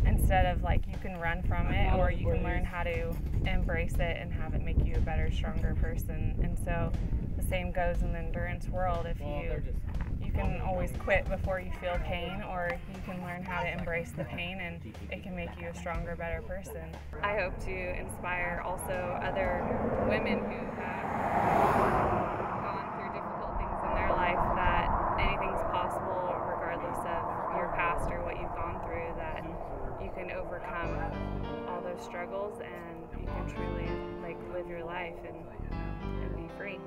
instead of like, you can run from it, or you can learn how to embrace it and have it make you a better, stronger person. And so the same goes in the endurance world. If you can always quit before you feel pain, or you can learn how to embrace the pain, and it can make you a stronger, better person. I hope to inspire also other women who have gone through difficult things in their life, that anything's possible regardless of your past or what you've gone through, that you can overcome all those struggles and you can truly like live your life and be free.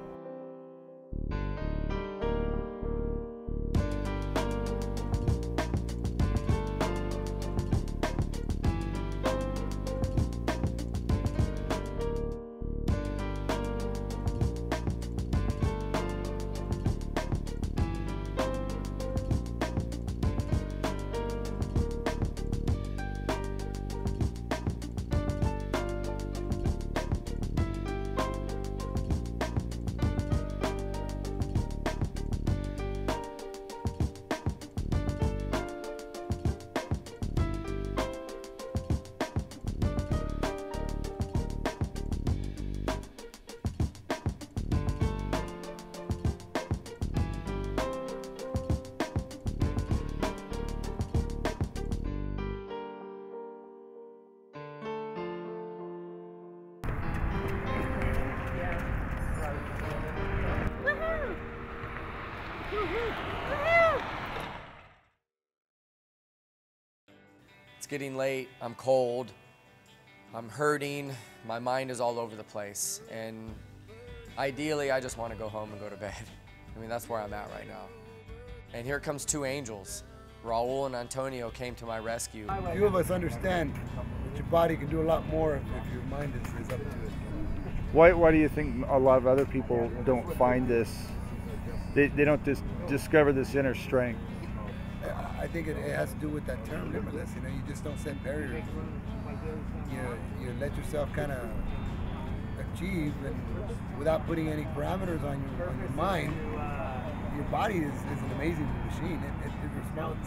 getting late, I'm cold, I'm hurting, my mind is all over the place. And ideally, I just want to go home and go to bed. I mean, that's where I'm at right now. And here comes two angels. Raul and Antonio came to my rescue. Few of us understand that your body can do a lot more if your mind is up to it. Why do you think a lot of other people don't find this, they don't discover this inner strength? I think it has to do with that term, limitless. You know, you just don't set barriers. You let yourself kind of achieve, and without putting any parameters on your mind, your body is an amazing machine. It responds.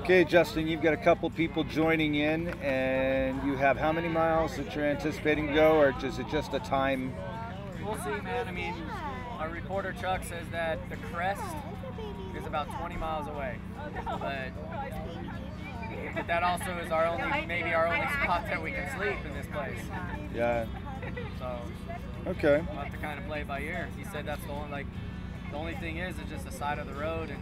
Okay, Justin, you've got a couple people joining in, and you have how many miles that you're anticipating to go, or is it just a time? We'll see, man. I mean, our reporter Chuck says that the crest is about 20 miles away, but that also is maybe our only spot that we can sleep in this place. Yeah. So. Okay. We'll have to kind of play by ear. He said that's the only thing is just the side of the road, and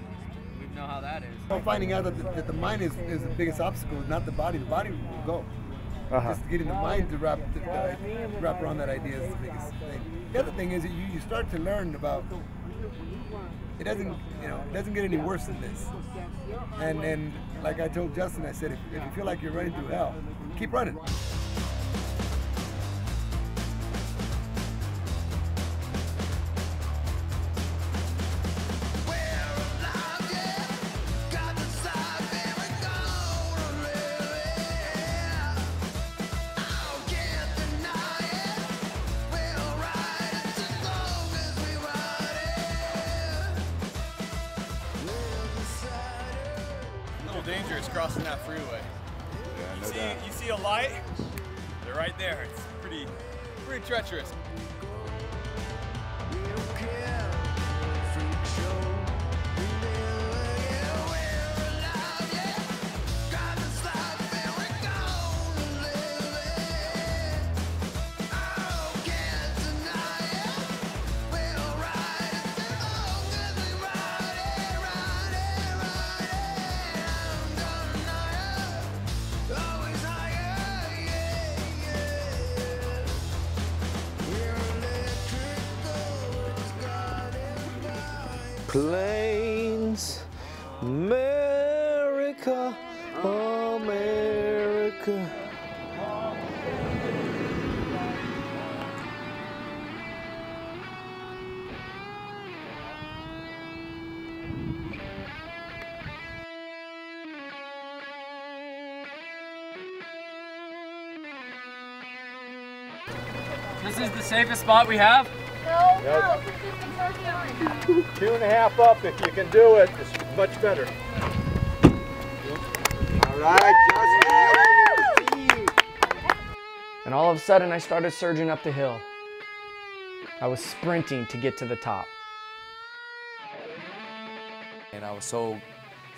we know how that is. Well, finding out that the mind is the biggest obstacle, not the body. The body will go. Just getting the mind to wrap around that idea is the biggest thing. The other thing is that you start to learn about it doesn't get any worse than this. And like I told Justin, I said, if you feel like you're running through hell, keep running. Dangerous crossing that freeway. Yeah, no doubt. You see a light? They're right there. It's pretty treacherous. Plains, America, America. This is the safest spot we have? No, no. 2.5 up if you can do it. It's much better. All right, Justin. And all of a sudden, I started surging up the hill. I was sprinting to get to the top. And I was so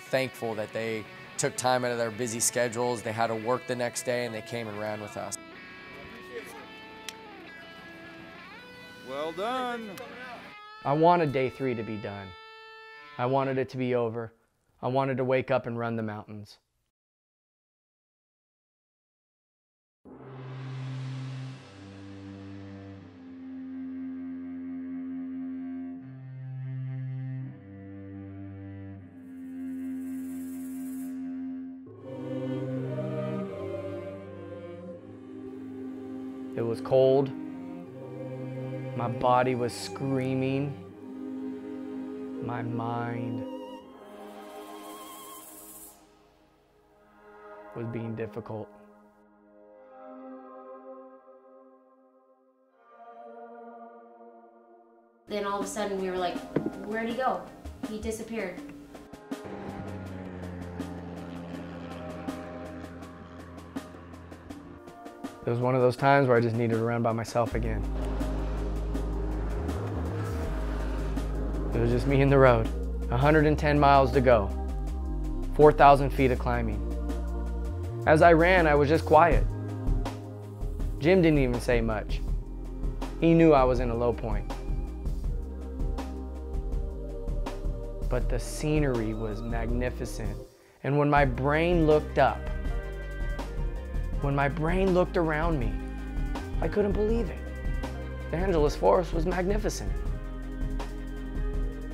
thankful that they took time out of their busy schedules. They had to work the next day, and they came and ran with us. Well done. I wanted day 3 to be done. I wanted it to be over. I wanted to wake up and run the mountains. It was cold. My body was screaming. My mind was being difficult. Then all of a sudden we were like, where'd he go? He disappeared. It was one of those times where I just needed to run by myself again. It was just me and the road. 110 miles to go. 4,000 feet of climbing. As I ran, I was just quiet. Jim didn't even say much. He knew I was in a low point. But the scenery was magnificent. And when my brain looked up, When my brain looked around me, I couldn't believe it. The Angeles forest was magnificent.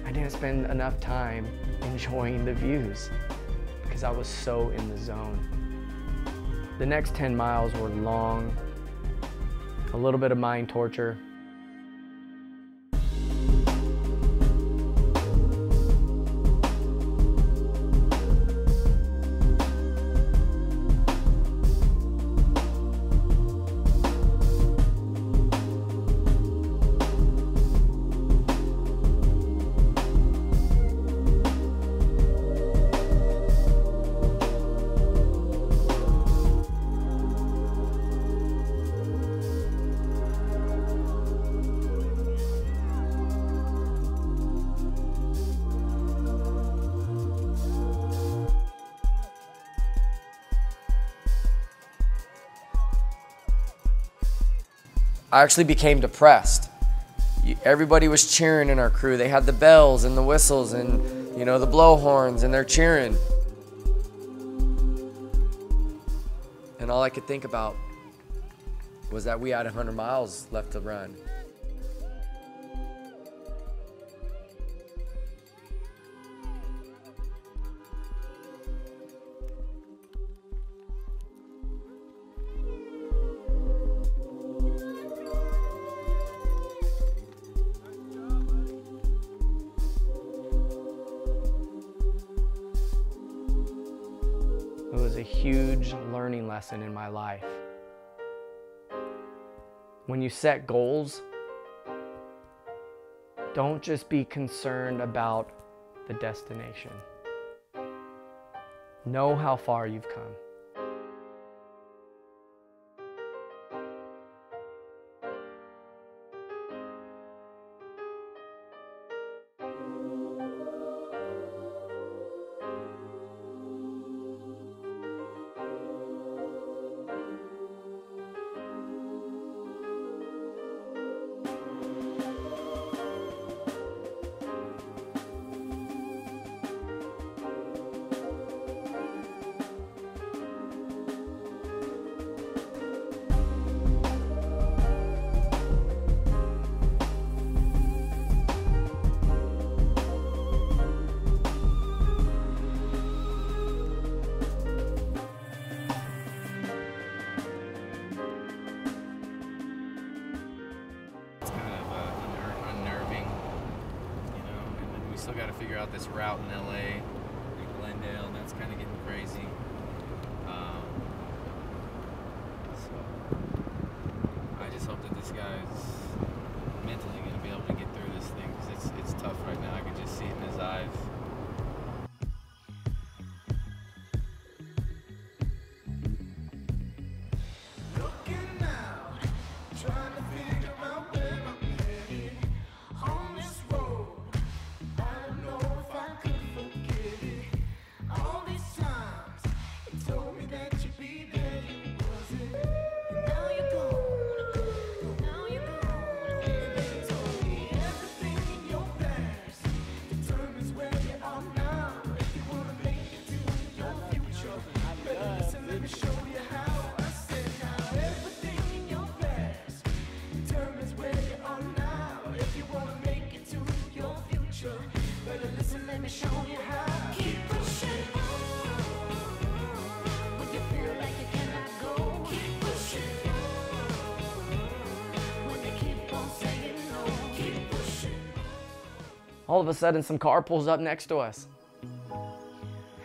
I didn't spend enough time enjoying the views because I was so in the zone. The next 10 miles were long, a little bit of mind torture. I actually became depressed. Everybody was cheering in our crew. They had the bells and the whistles and, you know, the blowhorns, and they're cheering. And all I could think about was that we had 100 miles left to run. It was a huge learning lesson in my life. When you set goals, don't just be concerned about the destination. Know how far you've come. Still got to figure out this route in LA and Glendale, and that's kind of getting crazy. So I just hope that this guy's mentally going to be able to get through this thing, because it's tough right now. I can just see it in his eyes. All of a sudden, some car pulls up next to us.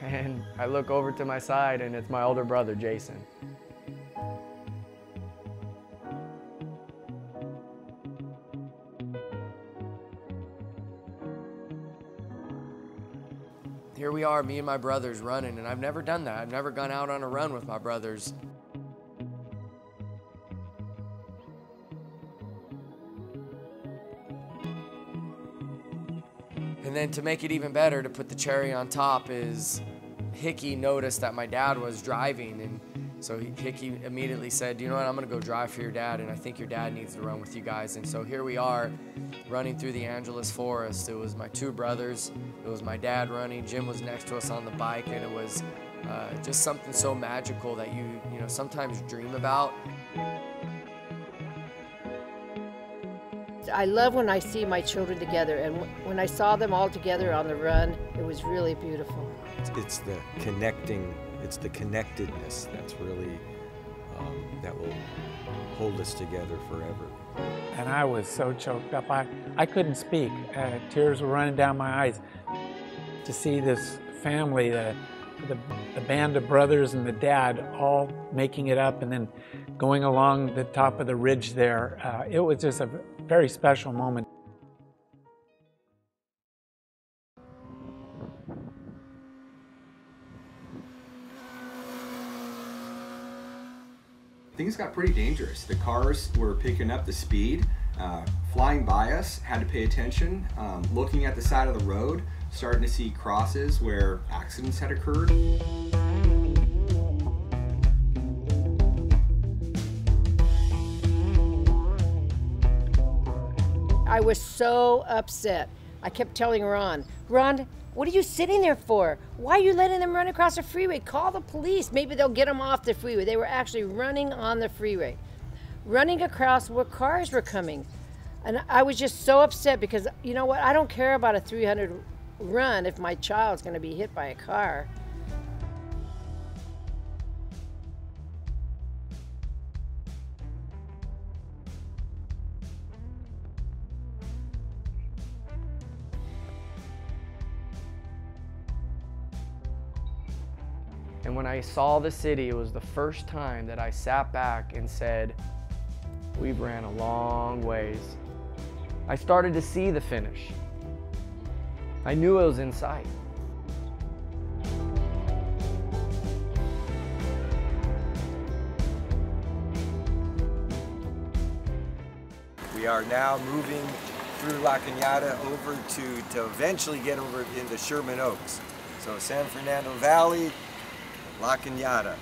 And I look over to my side, and it's my older brother, Jason. Here we are, me and my brothers running, and I've never done that. I've never gone out on a run with my brothers. And then to make it even better, to put the cherry on top, is Hickey noticed that my dad was driving, and so Hickey immediately said, you know what, I'm gonna go drive for your dad, and I think your dad needs to run with you guys. And so here we are, running through the Angeles forest. It was my two brothers, it was my dad running, Jim was next to us on the bike, and it was just something so magical that you know sometimes dream about. I love when I see my children together, and when I saw them all together on the run, it was really beautiful. It's the connecting, it's the connectedness that's really, that will hold us together forever. And I was so choked up, I couldn't speak. Tears were running down my eyes. To see this family, the band of brothers and the dad all making it up and then going along the top of the ridge there, it was just a very special moment. Things got pretty dangerous. The cars were picking up the speed, flying by us, had to pay attention, looking at the side of the road, starting to see crosses where accidents had occurred. I was so upset. I kept telling Ron, what are you sitting there for? Why are you letting them run across the freeway? Call the police. Maybe they'll get them off the freeway. They were actually running on the freeway, running across where cars were coming. And I was just so upset because, you know what, I don't care about a 300 run if my child's gonna be hit by a car. And when I saw the city, it was the first time that I sat back and said, we've ran a long ways. I started to see the finish. I knew it was in sight. We are now moving through La Cañada over to eventually get over into Sherman Oaks. So San Fernando Valley, La Cañada.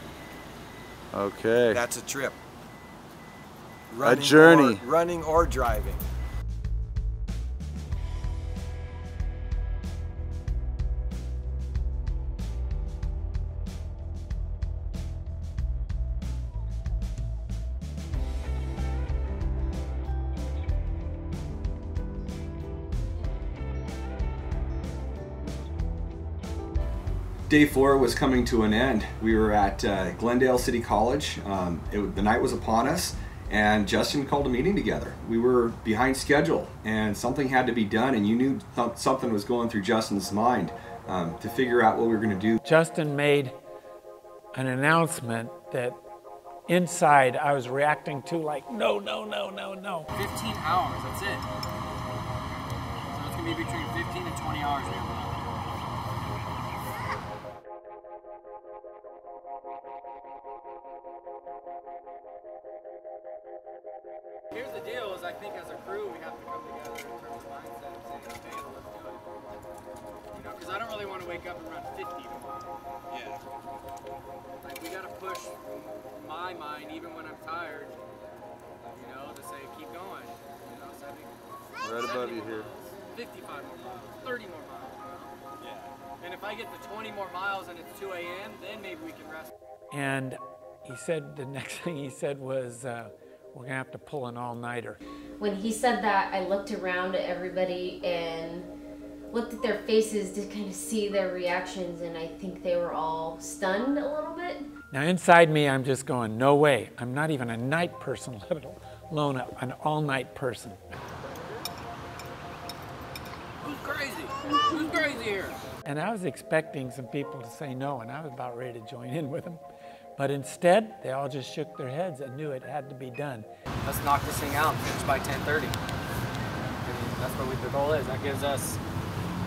Okay. That's a trip. A journey. Running or driving. Day 4 was coming to an end. We were at Glendale City College. The night was upon us, and Justin called a meeting together. We were behind schedule, and something had to be done, and you knew something was going through Justin's mind to figure out what we were going to do. Justin made an announcement that inside I was reacting to like, no, no, no, no, no. 15 hours, that's it. So it's going to be between 15 and 20 hours we have left. Here's the deal, is I think as a crew we have to come together in terms of mindset and say, okay, well, let's do it. You know, because I don't really want to wake up and run 50 tomorrow. Yeah. Like, we got to push my mind, even when I'm tired, you know, to say, keep going. You know, 70, right above you here. 55 more miles, 30 more miles, you know? Yeah. And if I get to 20 more miles and it's 2 a.m., then maybe we can rest. And he said, the next thing he said was, we're gonna have to pull an all-nighter. When he said that, I looked around at everybody and looked at their faces to kind of see their reactions, and I think they were all stunned a little bit. Now inside me, I'm just going, no way. I'm not even a night person, let alone an all-night person. Who's crazy? Who's crazy here? And I was expecting some people to say no, and I was about ready to join in with them. But instead, they all just shook their heads and knew it had to be done. Let's knock this thing out and finish by 10:30. That's what the goal is. That gives us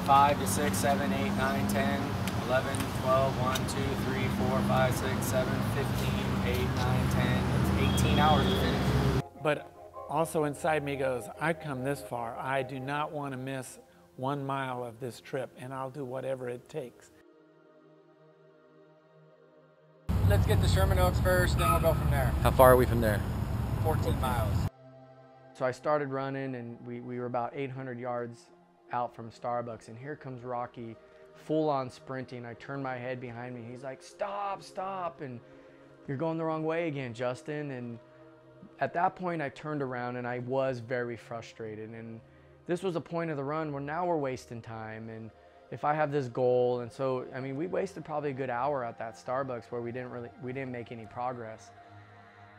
5 to 6, 7, 8, 9, 10, 11, 12, 1, 2, 3, 4, 5, 6, 7, 15, 8, 9, 10. It's 18 hours to finish. But also inside me goes, I've come this far. I do not want to miss 1 mile of this trip, and I'll do whatever it takes. Let's get to Sherman Oaks first, then we'll go from there. How far are we from there? 14 miles. So I started running, and we were about 800 yards out from Starbucks, and here comes Rocky full on sprinting. I turned my head behind me. He's like, stop, stop. And you're going the wrong way again, Justin. And at that point I turned around and I was very frustrated. And this was a point of the run where now we're wasting time. And if I have this goal, and so, I mean, we wasted probably a good hour at that Starbucks where we didn't make any progress.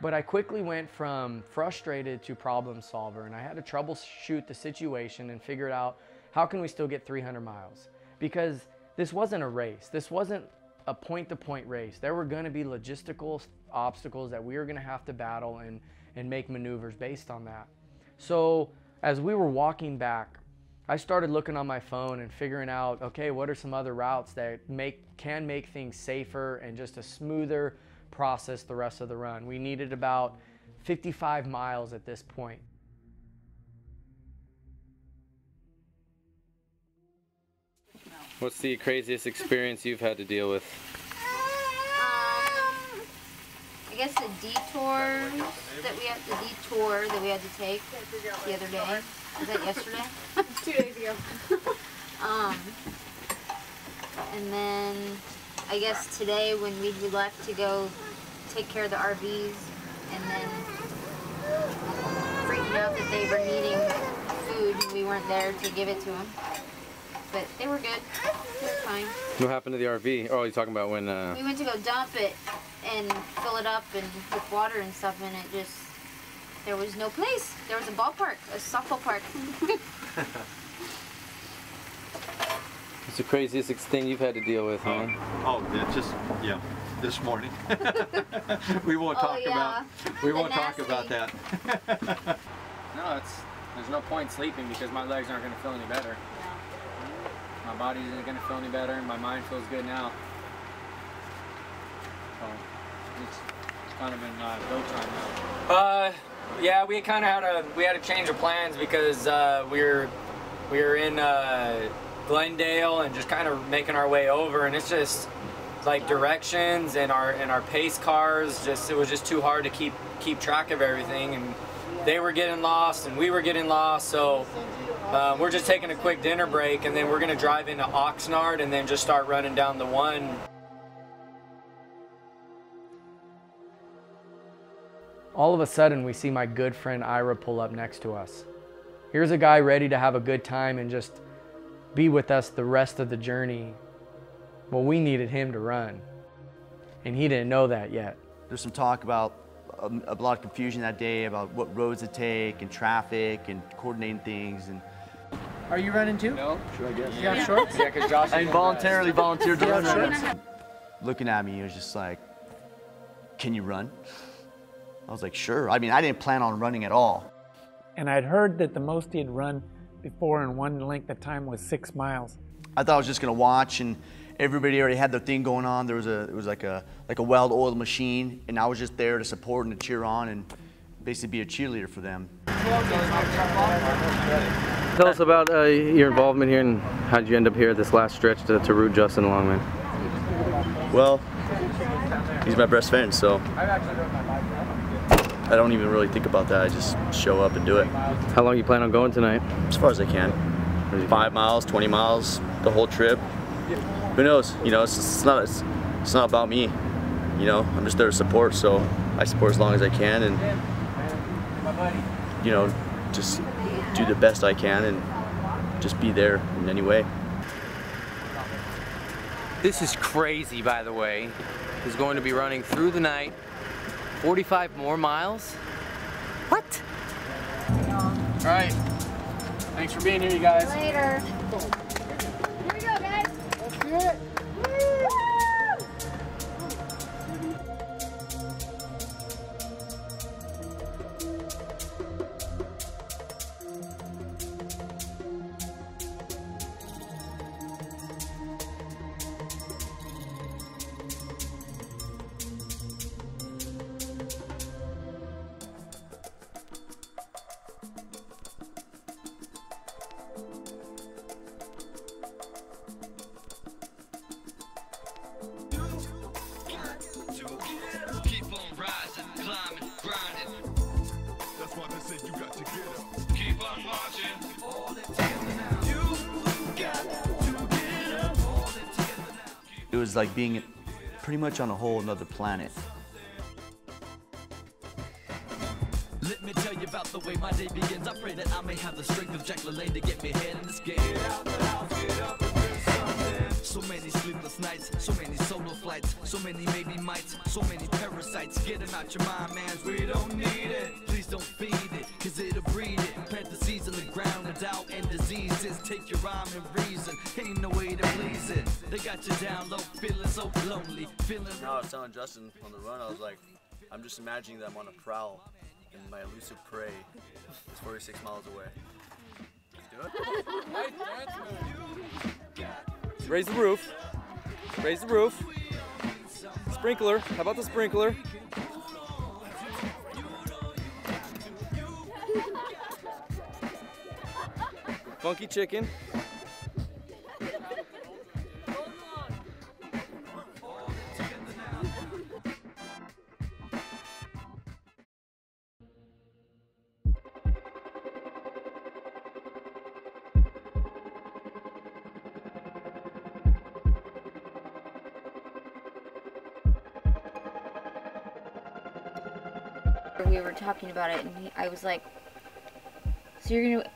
But I quickly went from frustrated to problem solver, and I had to troubleshoot the situation and figure out how can we still get 300 miles? Because this wasn't a race. This wasn't a point-to-point race. There were gonna be logistical obstacles that we were gonna have to battle and make maneuvers based on that. So as we were walking back, I started looking on my phone and figuring out, okay, what are some other routes that can make things safer and just a smoother process the rest of the run. We needed about 55 miles at this point. What's the craziest experience you've had to deal with? I guess the detour that we had to take the other day. Was that yesterday? 2 days ago. And then I guess today when we left to go take care of the RVs, and then freaking out that they were needing food and we weren't there to give it to them. But they were good. They were fine. What happened to the RV? Oh, you're talking about when... We went to go dump it and fill it up and with water and stuff, and it just, there was no place. There was a ballpark, a softball park. What's the craziest thing you've had to deal with, huh? Yeah, this morning. we won't talk about that. No, there's no point sleeping because my legs aren't going to feel any better. My body isn't going to feel any better, and my mind feels good now. So it's kind of in go time now. Yeah, we kind of had a change of plans because we were in Glendale and just kind of making our way over, and it's just like directions and our pace cars. It was just too hard to keep track of everything, and they were getting lost and we were getting lost. So we're just taking a quick dinner break, and then we're gonna drive into Oxnard and then just start running down the one. All of a sudden, we see my good friend Ira pull up next to us. Here's a guy ready to have a good time and just be with us the rest of the journey. Well, we needed him to run, and he didn't know that yet. There's some talk about a lot of confusion that day about what roads to take and traffic and coordinating things. And are you running too? No. Sure, I guess. You have shorts? Yeah, because Josh. I involuntarily volunteered to You have run. shorts? Looking at me, he was just like, "Can you run?" I was like, "Sure." I mean, I didn't plan on running at all. And I'd heard that the most he had run before in one length of time was 6 miles. I thought I was just gonna watch, and everybody already had their thing going on. It was like a well-oiled machine, and I was just there to support and to cheer on and basically be a cheerleader for them. Tell us about your involvement here and how did you end up here at this last stretch to root Justin along, man? Well, he's my best friend, so I don't even really think about that. I just show up and do it. How long you plan on going tonight? As far as I can. 5 miles, 20 miles, the whole trip. Who knows? You know, it's not about me. You know, I'm just there to support, so I support as long as I can, and you know, just do the best I can and just be there in any way. This is crazy, by the way. He's going to be running through the night, 45 more miles. What? All right. Thanks for being here, you guys. Later. Here we go, guys. Let's do it. It was like being pretty much on a whole another planet. Let me tell you about the way my day begins. I pray that I may have the strength of Jack LaLanne to get me head in this game. Get out the house, get up and do something. So many sleepless nights, so many solo flights, so many maybe mites, so many parasites. Get them out your mind, man, we don't need it. Please don't feed it, cause it'll breed it. Plant the seeds in the ground, and doubt and diseases. Take your rhyme and reason, ain't no way to please it. They got you down low, feeling so lonely, feeling. You know, I was telling Justin on the run, I was like, I'm just imagining that I'm on a prowl and my elusive prey is 46 miles away. Let's do it. Raise the roof. Raise the roof. Sprinkler. How about the sprinkler? Funky chicken. We were talking about it, and I was like, so you're gonna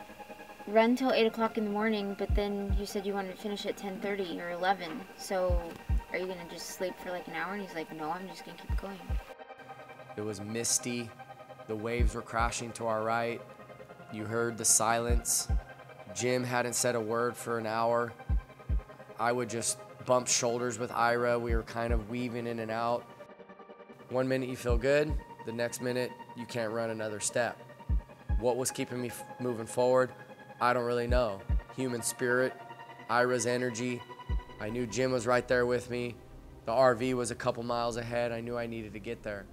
run till 8 o'clock in the morning, but then you said you wanted to finish at 10:30 or 11, so are you gonna just sleep for like an hour? And he's like, no, I'm just gonna keep going. It was misty, the waves were crashing to our right, you heard the silence. Jim hadn't said a word for an hour. I would just bump shoulders with Ira, we were kind of weaving in and out. 1 minute you feel good, the next minute you can't run another step. What was keeping me moving forward? I don't really know. Human spirit, Ira's energy. I knew Jim was right there with me. The RV was a couple miles ahead. I knew I needed to get there.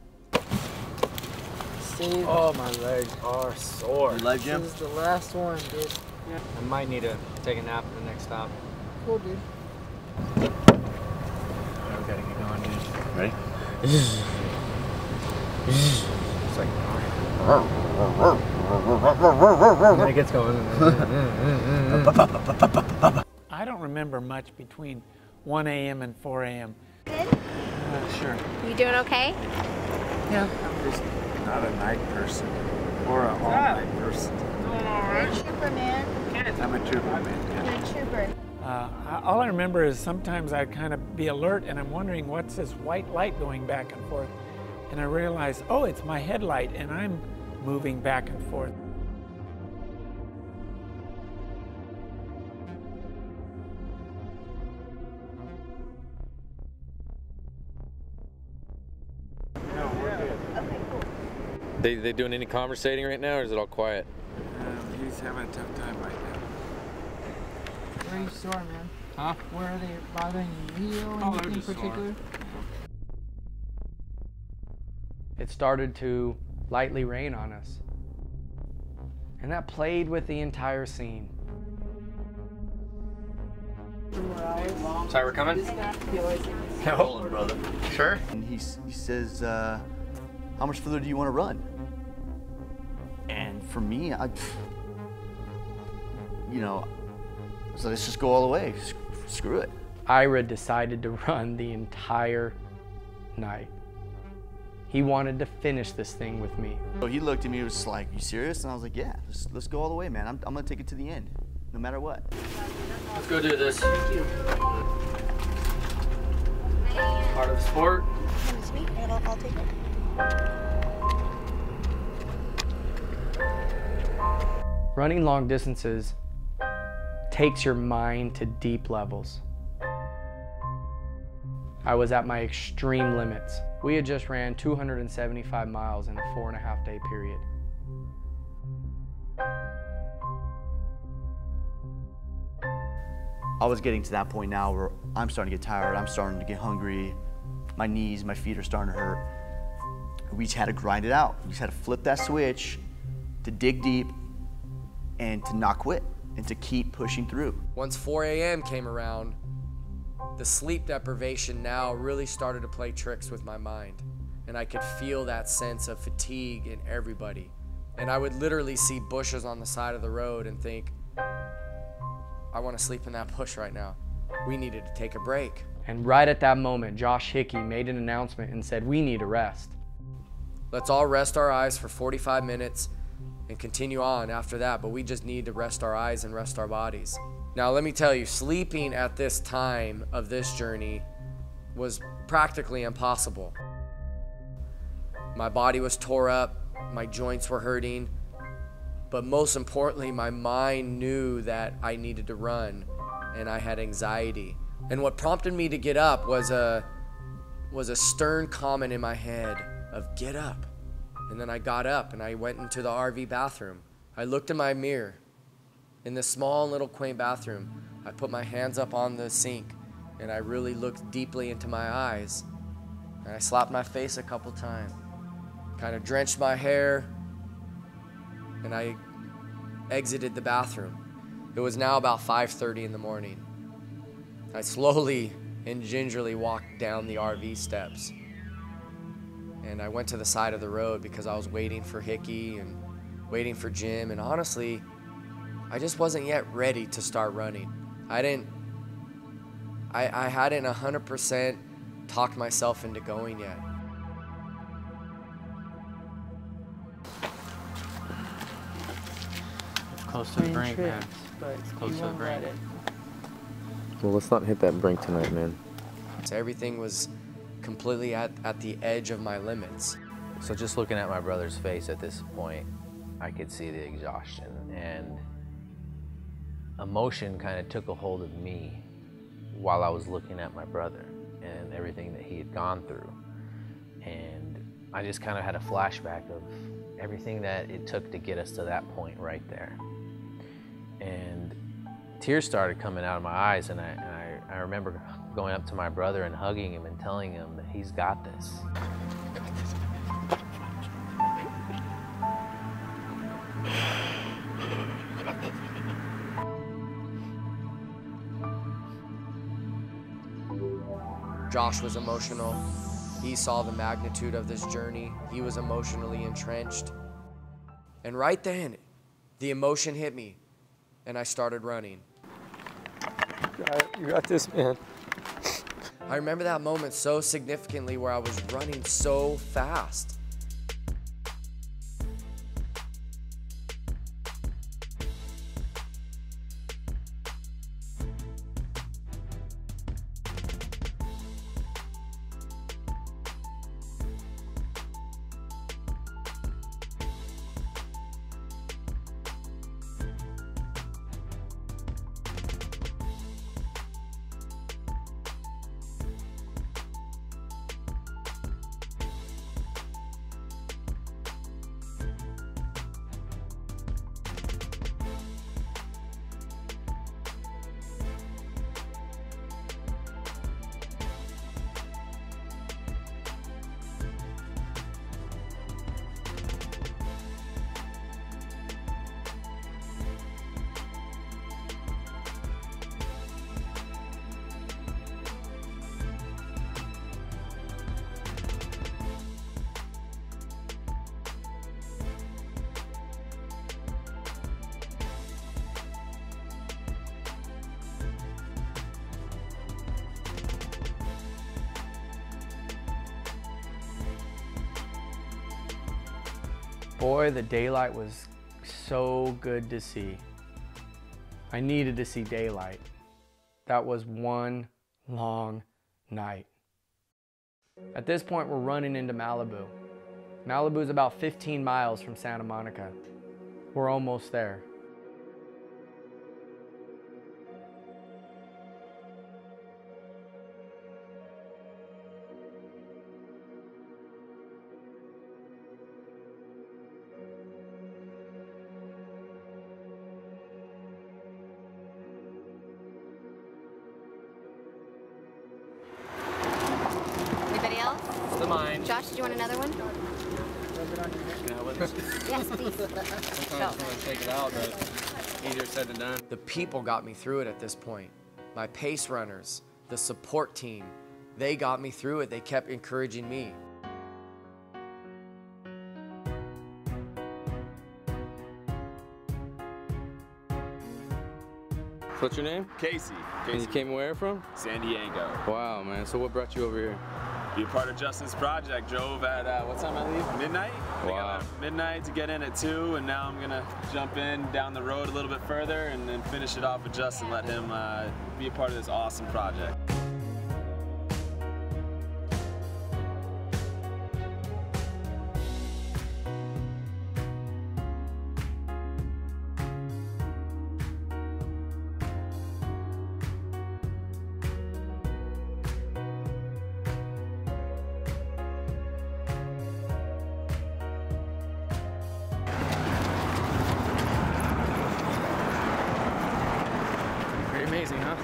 Steve. Oh, my legs are sore. You like Jim? This is the last one, dude. Yeah. I might need to take a nap at the next stop. Cool, dude. We gotta get going, dude. Ready? It's like, and it gets going. I don't remember much between 1 a.m. and 4 a.m. Good? Sure. You doing okay? Yeah. I'm just not a night person or an all-night person. You're a trooper, man. I'm a trooper, man. You're a trooper. All I remember is sometimes I'd kind of be alert and I'm wondering what's this white light going back and forth. And I realized, oh, it's my headlight and I'm moving back and forth. No, we're good. Okay, cool. They doing any conversating right now, or is it all quiet? He's having a tough time right now. Where are you sore, man? Huh? Where are they bothering you? Oh, Anything they're in just particular? It started to lightly rain on us. And that played with the entire scene. 2 more hours. Sorry, we're coming? Rolling, brother. Sure. And he says, how much further do you want to run? And for me, so let's just go all the way. Screw it. Ira decided to run the entire night. He wanted to finish this thing with me. So he looked at me, was like, you serious? And I was like, yeah, let's go all the way, man. I'm gonna take it to the end, no matter what. Let's go do this. Thank you. Part of the sport. Sweet, I'll take it. Running long distances takes your mind to deep levels. I was at my extreme limits. We had just ran 275 miles in a 4.5-day period. I was getting to that point now where I'm starting to get tired, I'm starting to get hungry, my knees, my feet are starting to hurt. We just had to grind it out. We just had to flip that switch, to dig deep, and to not quit, and to keep pushing through. Once 4 a.m. came around, the sleep deprivation now really started to play tricks with my mind. And I could feel that sense of fatigue in everybody. And I would literally see bushes on the side of the road and think, I want to sleep in that bush right now. We needed to take a break. And right at that moment, Josh Hickey made an announcement and said, "We need a rest. Let's all rest our eyes for 45 minutes and continue on after that, but we just need to rest our eyes and rest our bodies." Now, let me tell you, sleeping at this time of this journey was practically impossible. My body was tore up, my joints were hurting, but most importantly, my mind knew that I needed to run, and I had anxiety. And what prompted me to get up was a stern comment in my head of "get up." And then I got up and I went into the RV bathroom. I looked in my mirror. In this small little quaint bathroom, I put my hands up on the sink and I really looked deeply into my eyes. And I slapped my face a couple times, kind of drenched my hair, and I exited the bathroom. It was now about 5:30 in the morning. I slowly and gingerly walked down the RV steps. And I went to the side of the road because I was waiting for Hickey and waiting for Jim. And honestly, I just wasn't yet ready to start running. I hadn't 100% talked myself into going yet. Close to the brink, man. It's close to the brink. Well, let's not hit that brink tonight, man. So everything was completely at the edge of my limits. So just looking at my brother's face at this point, I could see the exhaustion, and emotion kind of took a hold of me while I was looking at my brother and everything that he had gone through. And I just kind of had a flashback of everything that it took to get us to that point right there. And tears started coming out of my eyes, and I remember going up to my brother and hugging him and telling him that he's got this. Josh was emotional. He saw the magnitude of this journey. He was emotionally entrenched. And right then, the emotion hit me, and I started running. You got this, man. I remember that moment so significantly where I was running so fast. Boy, the daylight was so good to see. I needed to see daylight. That was one long night. At this point, we're running into Malibu. Malibu is about 15 miles from Santa Monica. We're almost there. Anybody else? It's the mine. Josh, do you want another one? Can I have one? Yes, please. Sometimes I want to take it out, but easier said than done. The people got me through it at this point. My pace runners, the support team, they got me through it. They kept encouraging me. What's your name? Casey. And you came where from? San Diego. Wow, man. So what brought you over here? Be a part of Justin's project. Drove at, what time I leave? Midnight? Wow. Midnight to get in at 2, and now I'm gonna jump in down the road a little bit further and then finish it off with Justin, let him be a part of this awesome project. Pretty amazing, huh?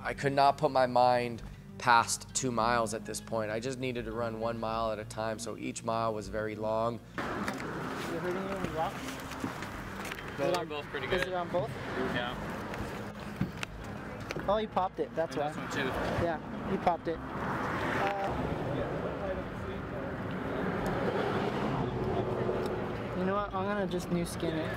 I could not put my mind past 2 miles at this point. I just needed to run 1 mile at a time, so each mile was very long. Is it hurting you when you walk? They're both pretty good. Is it on both? Yeah. Oh, you popped it. That's why. This one too. Yeah, you popped it. You know what? I'm gonna just new skin it.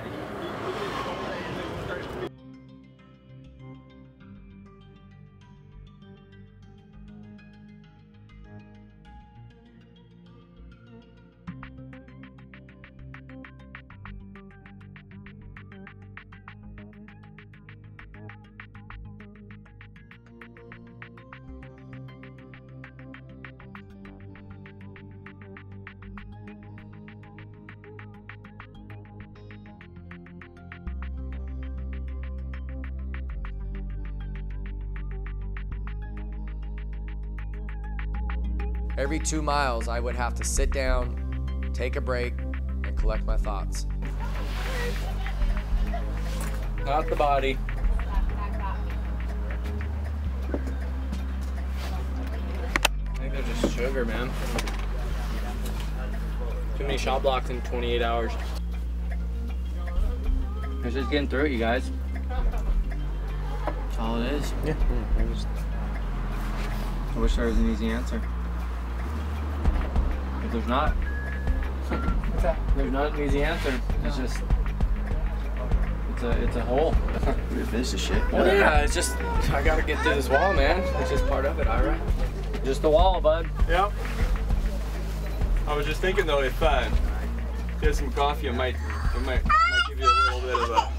Every 2 miles, I would have to sit down, take a break, and collect my thoughts. Not the body. I think they're just sugar, man. Too many shot blocks in 28 hours. It's just getting through it, you guys. That's all it is. Yeah. I wish there was an easy answer. But there's not. There's not an easy answer. It's just, it's a hole. We're this shit. Well, yeah, it's just, I gotta get through this wall, man. It's just part of it, alright? Just the wall, bud. Yep. I was just thinking though, if you had some coffee, it might give you a little bit of a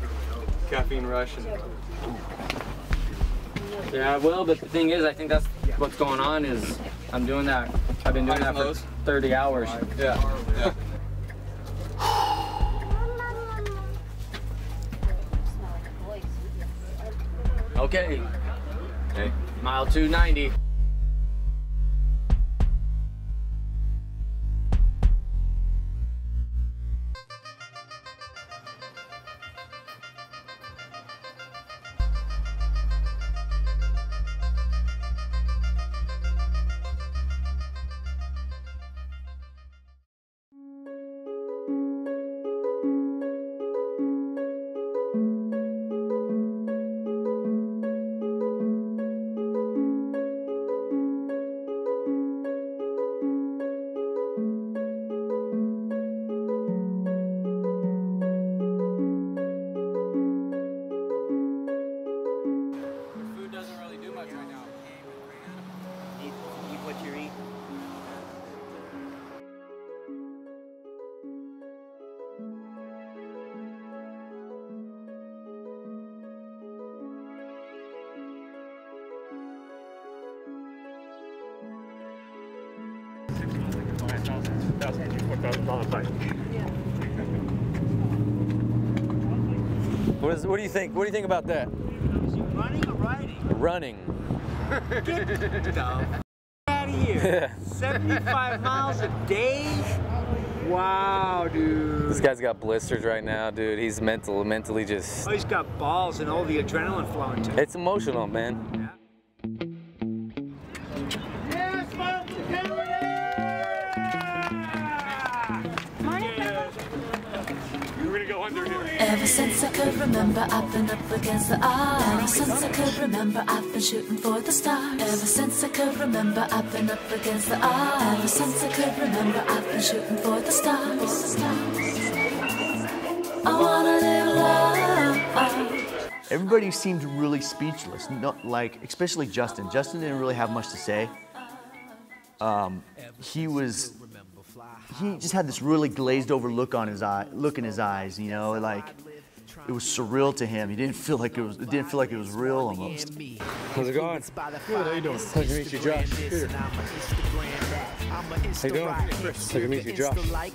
caffeine rush. And... Yeah, I will, but the thing is, I think that's what's going on is I'm doing that. I've been doing that for 30 hours. Yeah, yeah. Okay. Mile 290. $4,000 bike. What do you think? What do you think about that? Is he running or riding? Running. Get the out of here. 75 miles a day? Wow, dude. This guy's got blisters right now, dude. He's mentally just... Oh, he's got balls and all the adrenaline flowing to him. It's emotional, man. Yes, folks, Ever since I could remember, I've been up against the odds. Ever since I could remember, I've been shooting for the stars. Ever since I could remember, I've been up against the odds. Ever since I could remember, I've been shooting for the stars. I wanna live life. Everybody seemed really speechless, like especially Justin. Justin didn't really have much to say. He just had this really glazed over look in his eyes, you know, like it was surreal to him. He didn't feel like it was real almost. How's it going? Good, how you doing? Pleasure to meet you, Josh. Peter. How you doing? Pleasure to meet you, Josh. Alright,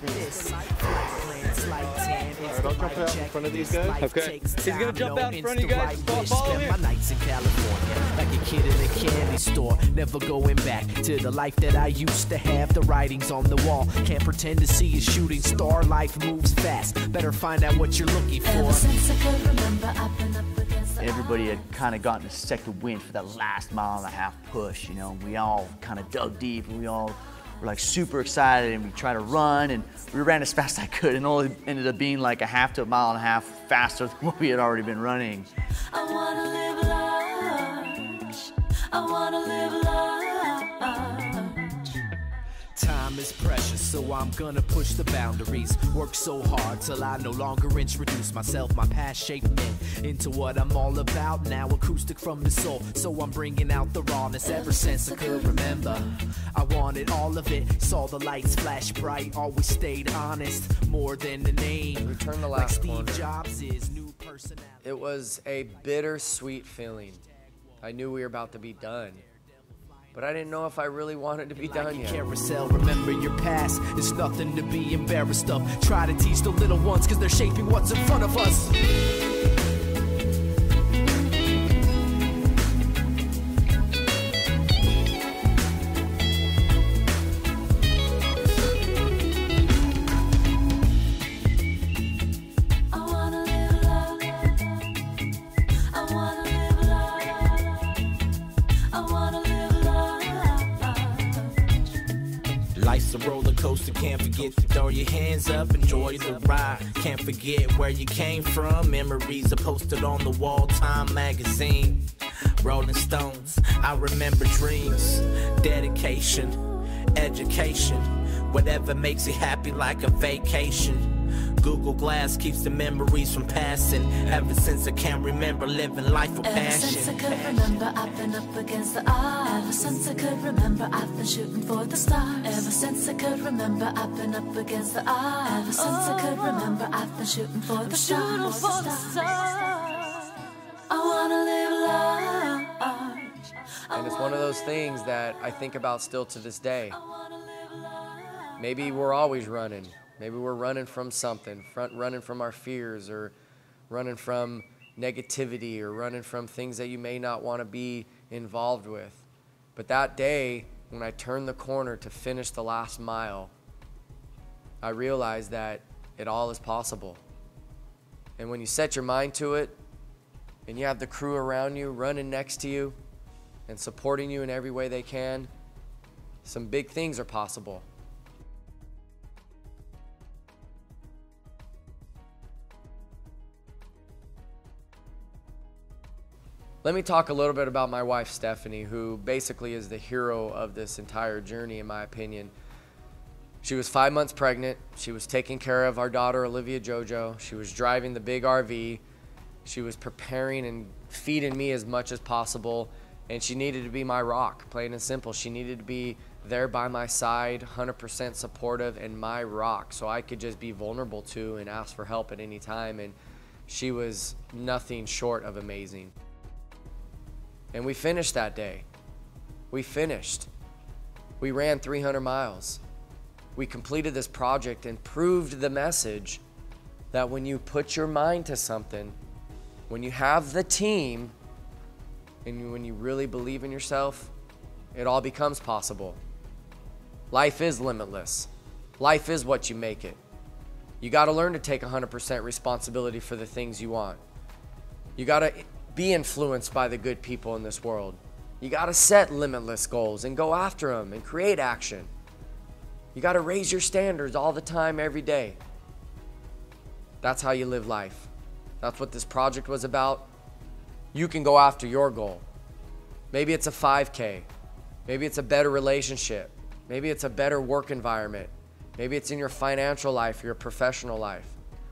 I'll jump out in front of these guys. Okay. He's gonna jump out in front of you guys. Follow me. My nights in California, like a kid in a candy store, never going back to the life that I used to have. The writings on the wall, can't pretend to see a shooting star. Life moves fast, better find out what you're looking for. Everybody had kind of gotten a second wind for that last mile-and-a-half push, you know. We all kind of dug deep, and we all were like super excited, and we tried to run, and we ran as fast as I could, and only ended up being like a half to a mile and a half faster than what we had already been running. I wanna live large. I wanna live large. Time is precious, so I'm gonna push the boundaries. Work so hard till I no longer introduce myself. My past shaped me into what I'm all about now. Acoustic from the soul, so I'm bringing out the rawness. Ever since I could remember, I wanted all of it. Saw the lights flash bright, always stayed honest. More than the name. Return the like last Steve corner. Jobs is new personality. It was a bittersweet feeling. I knew we were about to be done, but I didn't know if I really wanted to be done yet. Carousel, remember your past. It's nothing to be embarrassed of. Try to teach the little ones, cause they're shaping what's in front of us. Life's a roller coaster, can't forget to throw your hands up, enjoy the ride. Can't forget where you came from, memories are posted on the wall, Time magazine, Rolling Stones. I remember dreams, dedication, education, whatever makes you happy like a vacation. Google Glass keeps the memories from passing. Ever since I can remember living life with passion. Ever since I could remember, I've been up against the odds. Ever since I could remember, I've been shooting for the stars. Ever since I could remember, I've been up against the odds. Ever since I could remember, I've been shooting for the stars. I wanna live large. And it's one of those things that I think about still to this day. Maybe we're always running. Maybe we're running from something, running from our fears, or running from negativity, or running from things that you may not want to be involved with. But that day, when I turned the corner to finish the last mile, I realized that it all is possible. And when you set your mind to it, and you have the crew around you, running next to you, and supporting you in every way they can, some big things are possible. Let me talk a little bit about my wife, Stephanie, who basically is the hero of this entire journey, in my opinion. She was 5 months pregnant. She was taking care of our daughter, Olivia Jojo. She was driving the big RV. She was preparing and feeding me as much as possible. And she needed to be my rock, plain and simple. She needed to be there by my side, 100% supportive, and my rock, so I could just be vulnerable to and ask for help at any time. And she was nothing short of amazing. And we finished that day. We finished. We ran 300 miles. We completed this project and proved the message that when you put your mind to something, when you have the team, and when you really believe in yourself, it all becomes possible. Life is limitless. Life is what you make it. You got to learn to take 100% responsibility for the things you want. You got to be influenced by the good people in this world. You got to set limitless goals and go after them and create action. You got to raise your standards all the time, every day. That's how you live life. That's what this project was about. You can go after your goal. Maybe it's a 5K. Maybe it's a better relationship. Maybe it's a better work environment. Maybe it's in your financial life, your professional life.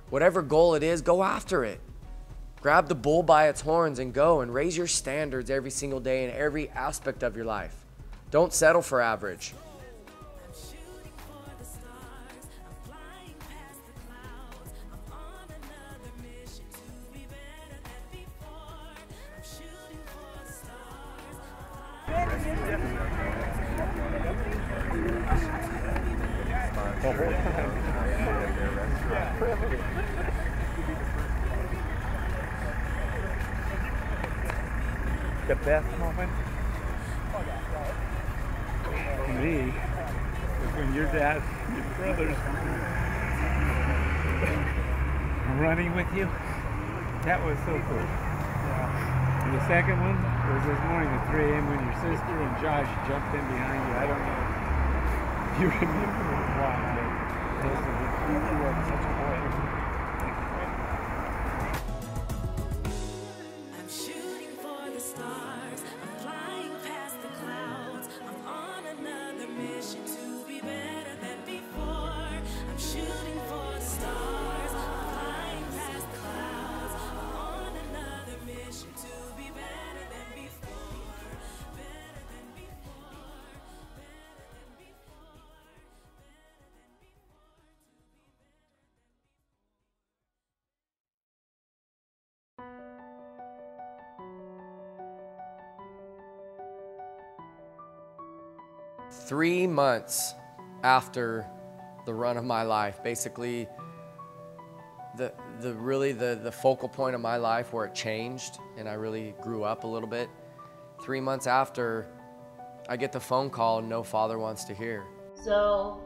Whatever goal it is, go after it. Grab the bull by its horns and go and raise your standards every single day in every aspect of your life. Don't settle for average. The best moment for me was when your dad and your brothers were running with you. That was so cool. And the second one was this morning at 3 a.m. when your sister and Josh jumped in behind you. I don't know if you remember why. You were such a boy. Three months after the run of my life, basically the focal point of my life where it changed and I really grew up a little bit. 3 months after, I get the phone call, no father wants to hear. So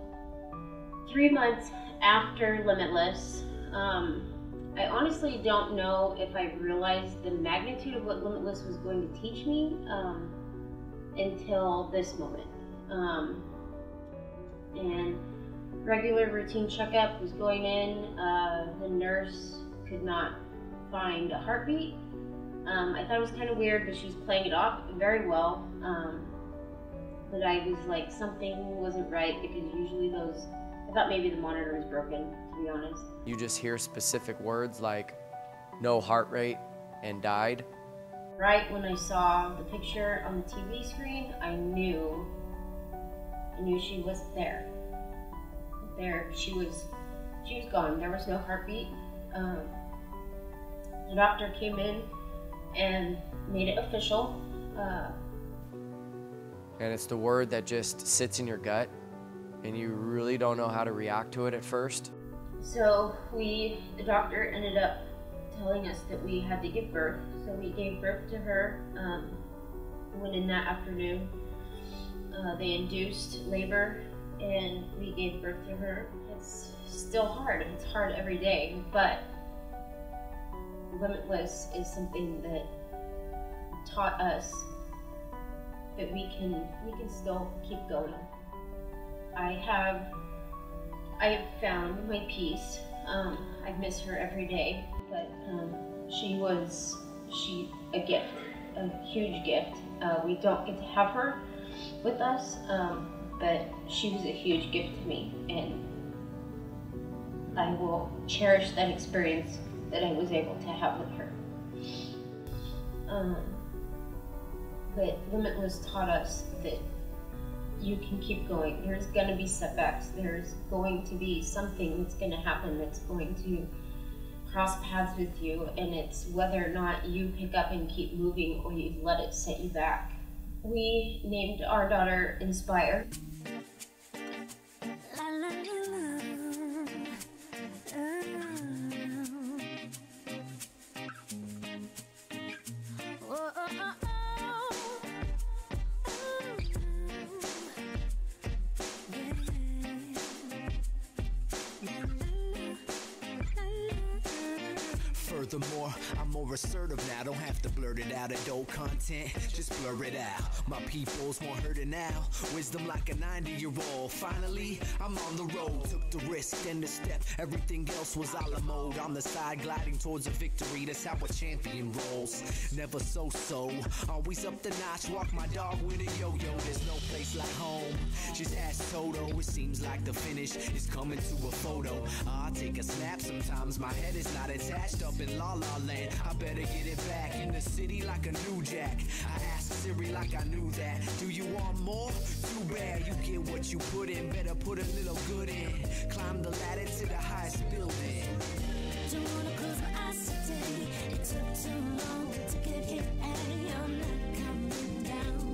3 months after Limitless, I honestly don't know if I realized the magnitude of what Limitless was going to teach me until this moment. And regular routine checkup was going in. The nurse could not find a heartbeat. I thought it was kind of weird, but she was playing it off very well. But I was like, something wasn't right, because usually I thought maybe the monitor was broken, to be honest. You just hear specific words like no heart rate and died. Right when I saw the picture on the TV screen, I knew she wasn't there. She was gone. There was no heartbeat. The doctor came in and made it official. And it's the word that just sits in your gut and you really don't know how to react to it at first. So the doctor ended up telling us that we had to give birth. So we gave birth to her. Went in that afternoon. They induced labor and we gave birth to her. It's still hard. It's hard every day, but Limitless is something that taught us that we can still keep going. I have found my peace. I miss her every day, but she a gift, a huge gift. We don't get to have her with us, but she was a huge gift to me, and I will cherish that experience that I was able to have with her. But Limitless taught us that you can keep going. There's going to be setbacks. There's going to be something that's going to happen that's going to cross paths with you, and it's whether or not you pick up and keep moving or you let it set you back. We named our daughter Inspire. Furthermore, I'm more assertive now. Don't have to blurt it out. Adult content, just blur it out. My peoples won't hurt it now. Wisdom like a 90-year-old. Finally, I'm on the road. Took the risk, then the step. Everything else was a la mode. On the side, gliding towards a victory. That's how a champion rolls. Never so-so. Always up the notch. Walk my dog with a yo-yo. There's no place like home. Just ask Toto. It seems like the finish is coming to a photo. I take a snap. Sometimes my head is not attached up in La La Land. I better get it back in the city like a new jack. I asked Siri like I knew that. Do you want more? Too bad. You get what you put in. Better put a little good in. Climb the ladder to the highest building. Don't wanna close my eyes today. It took too long to get here and I'm not coming down.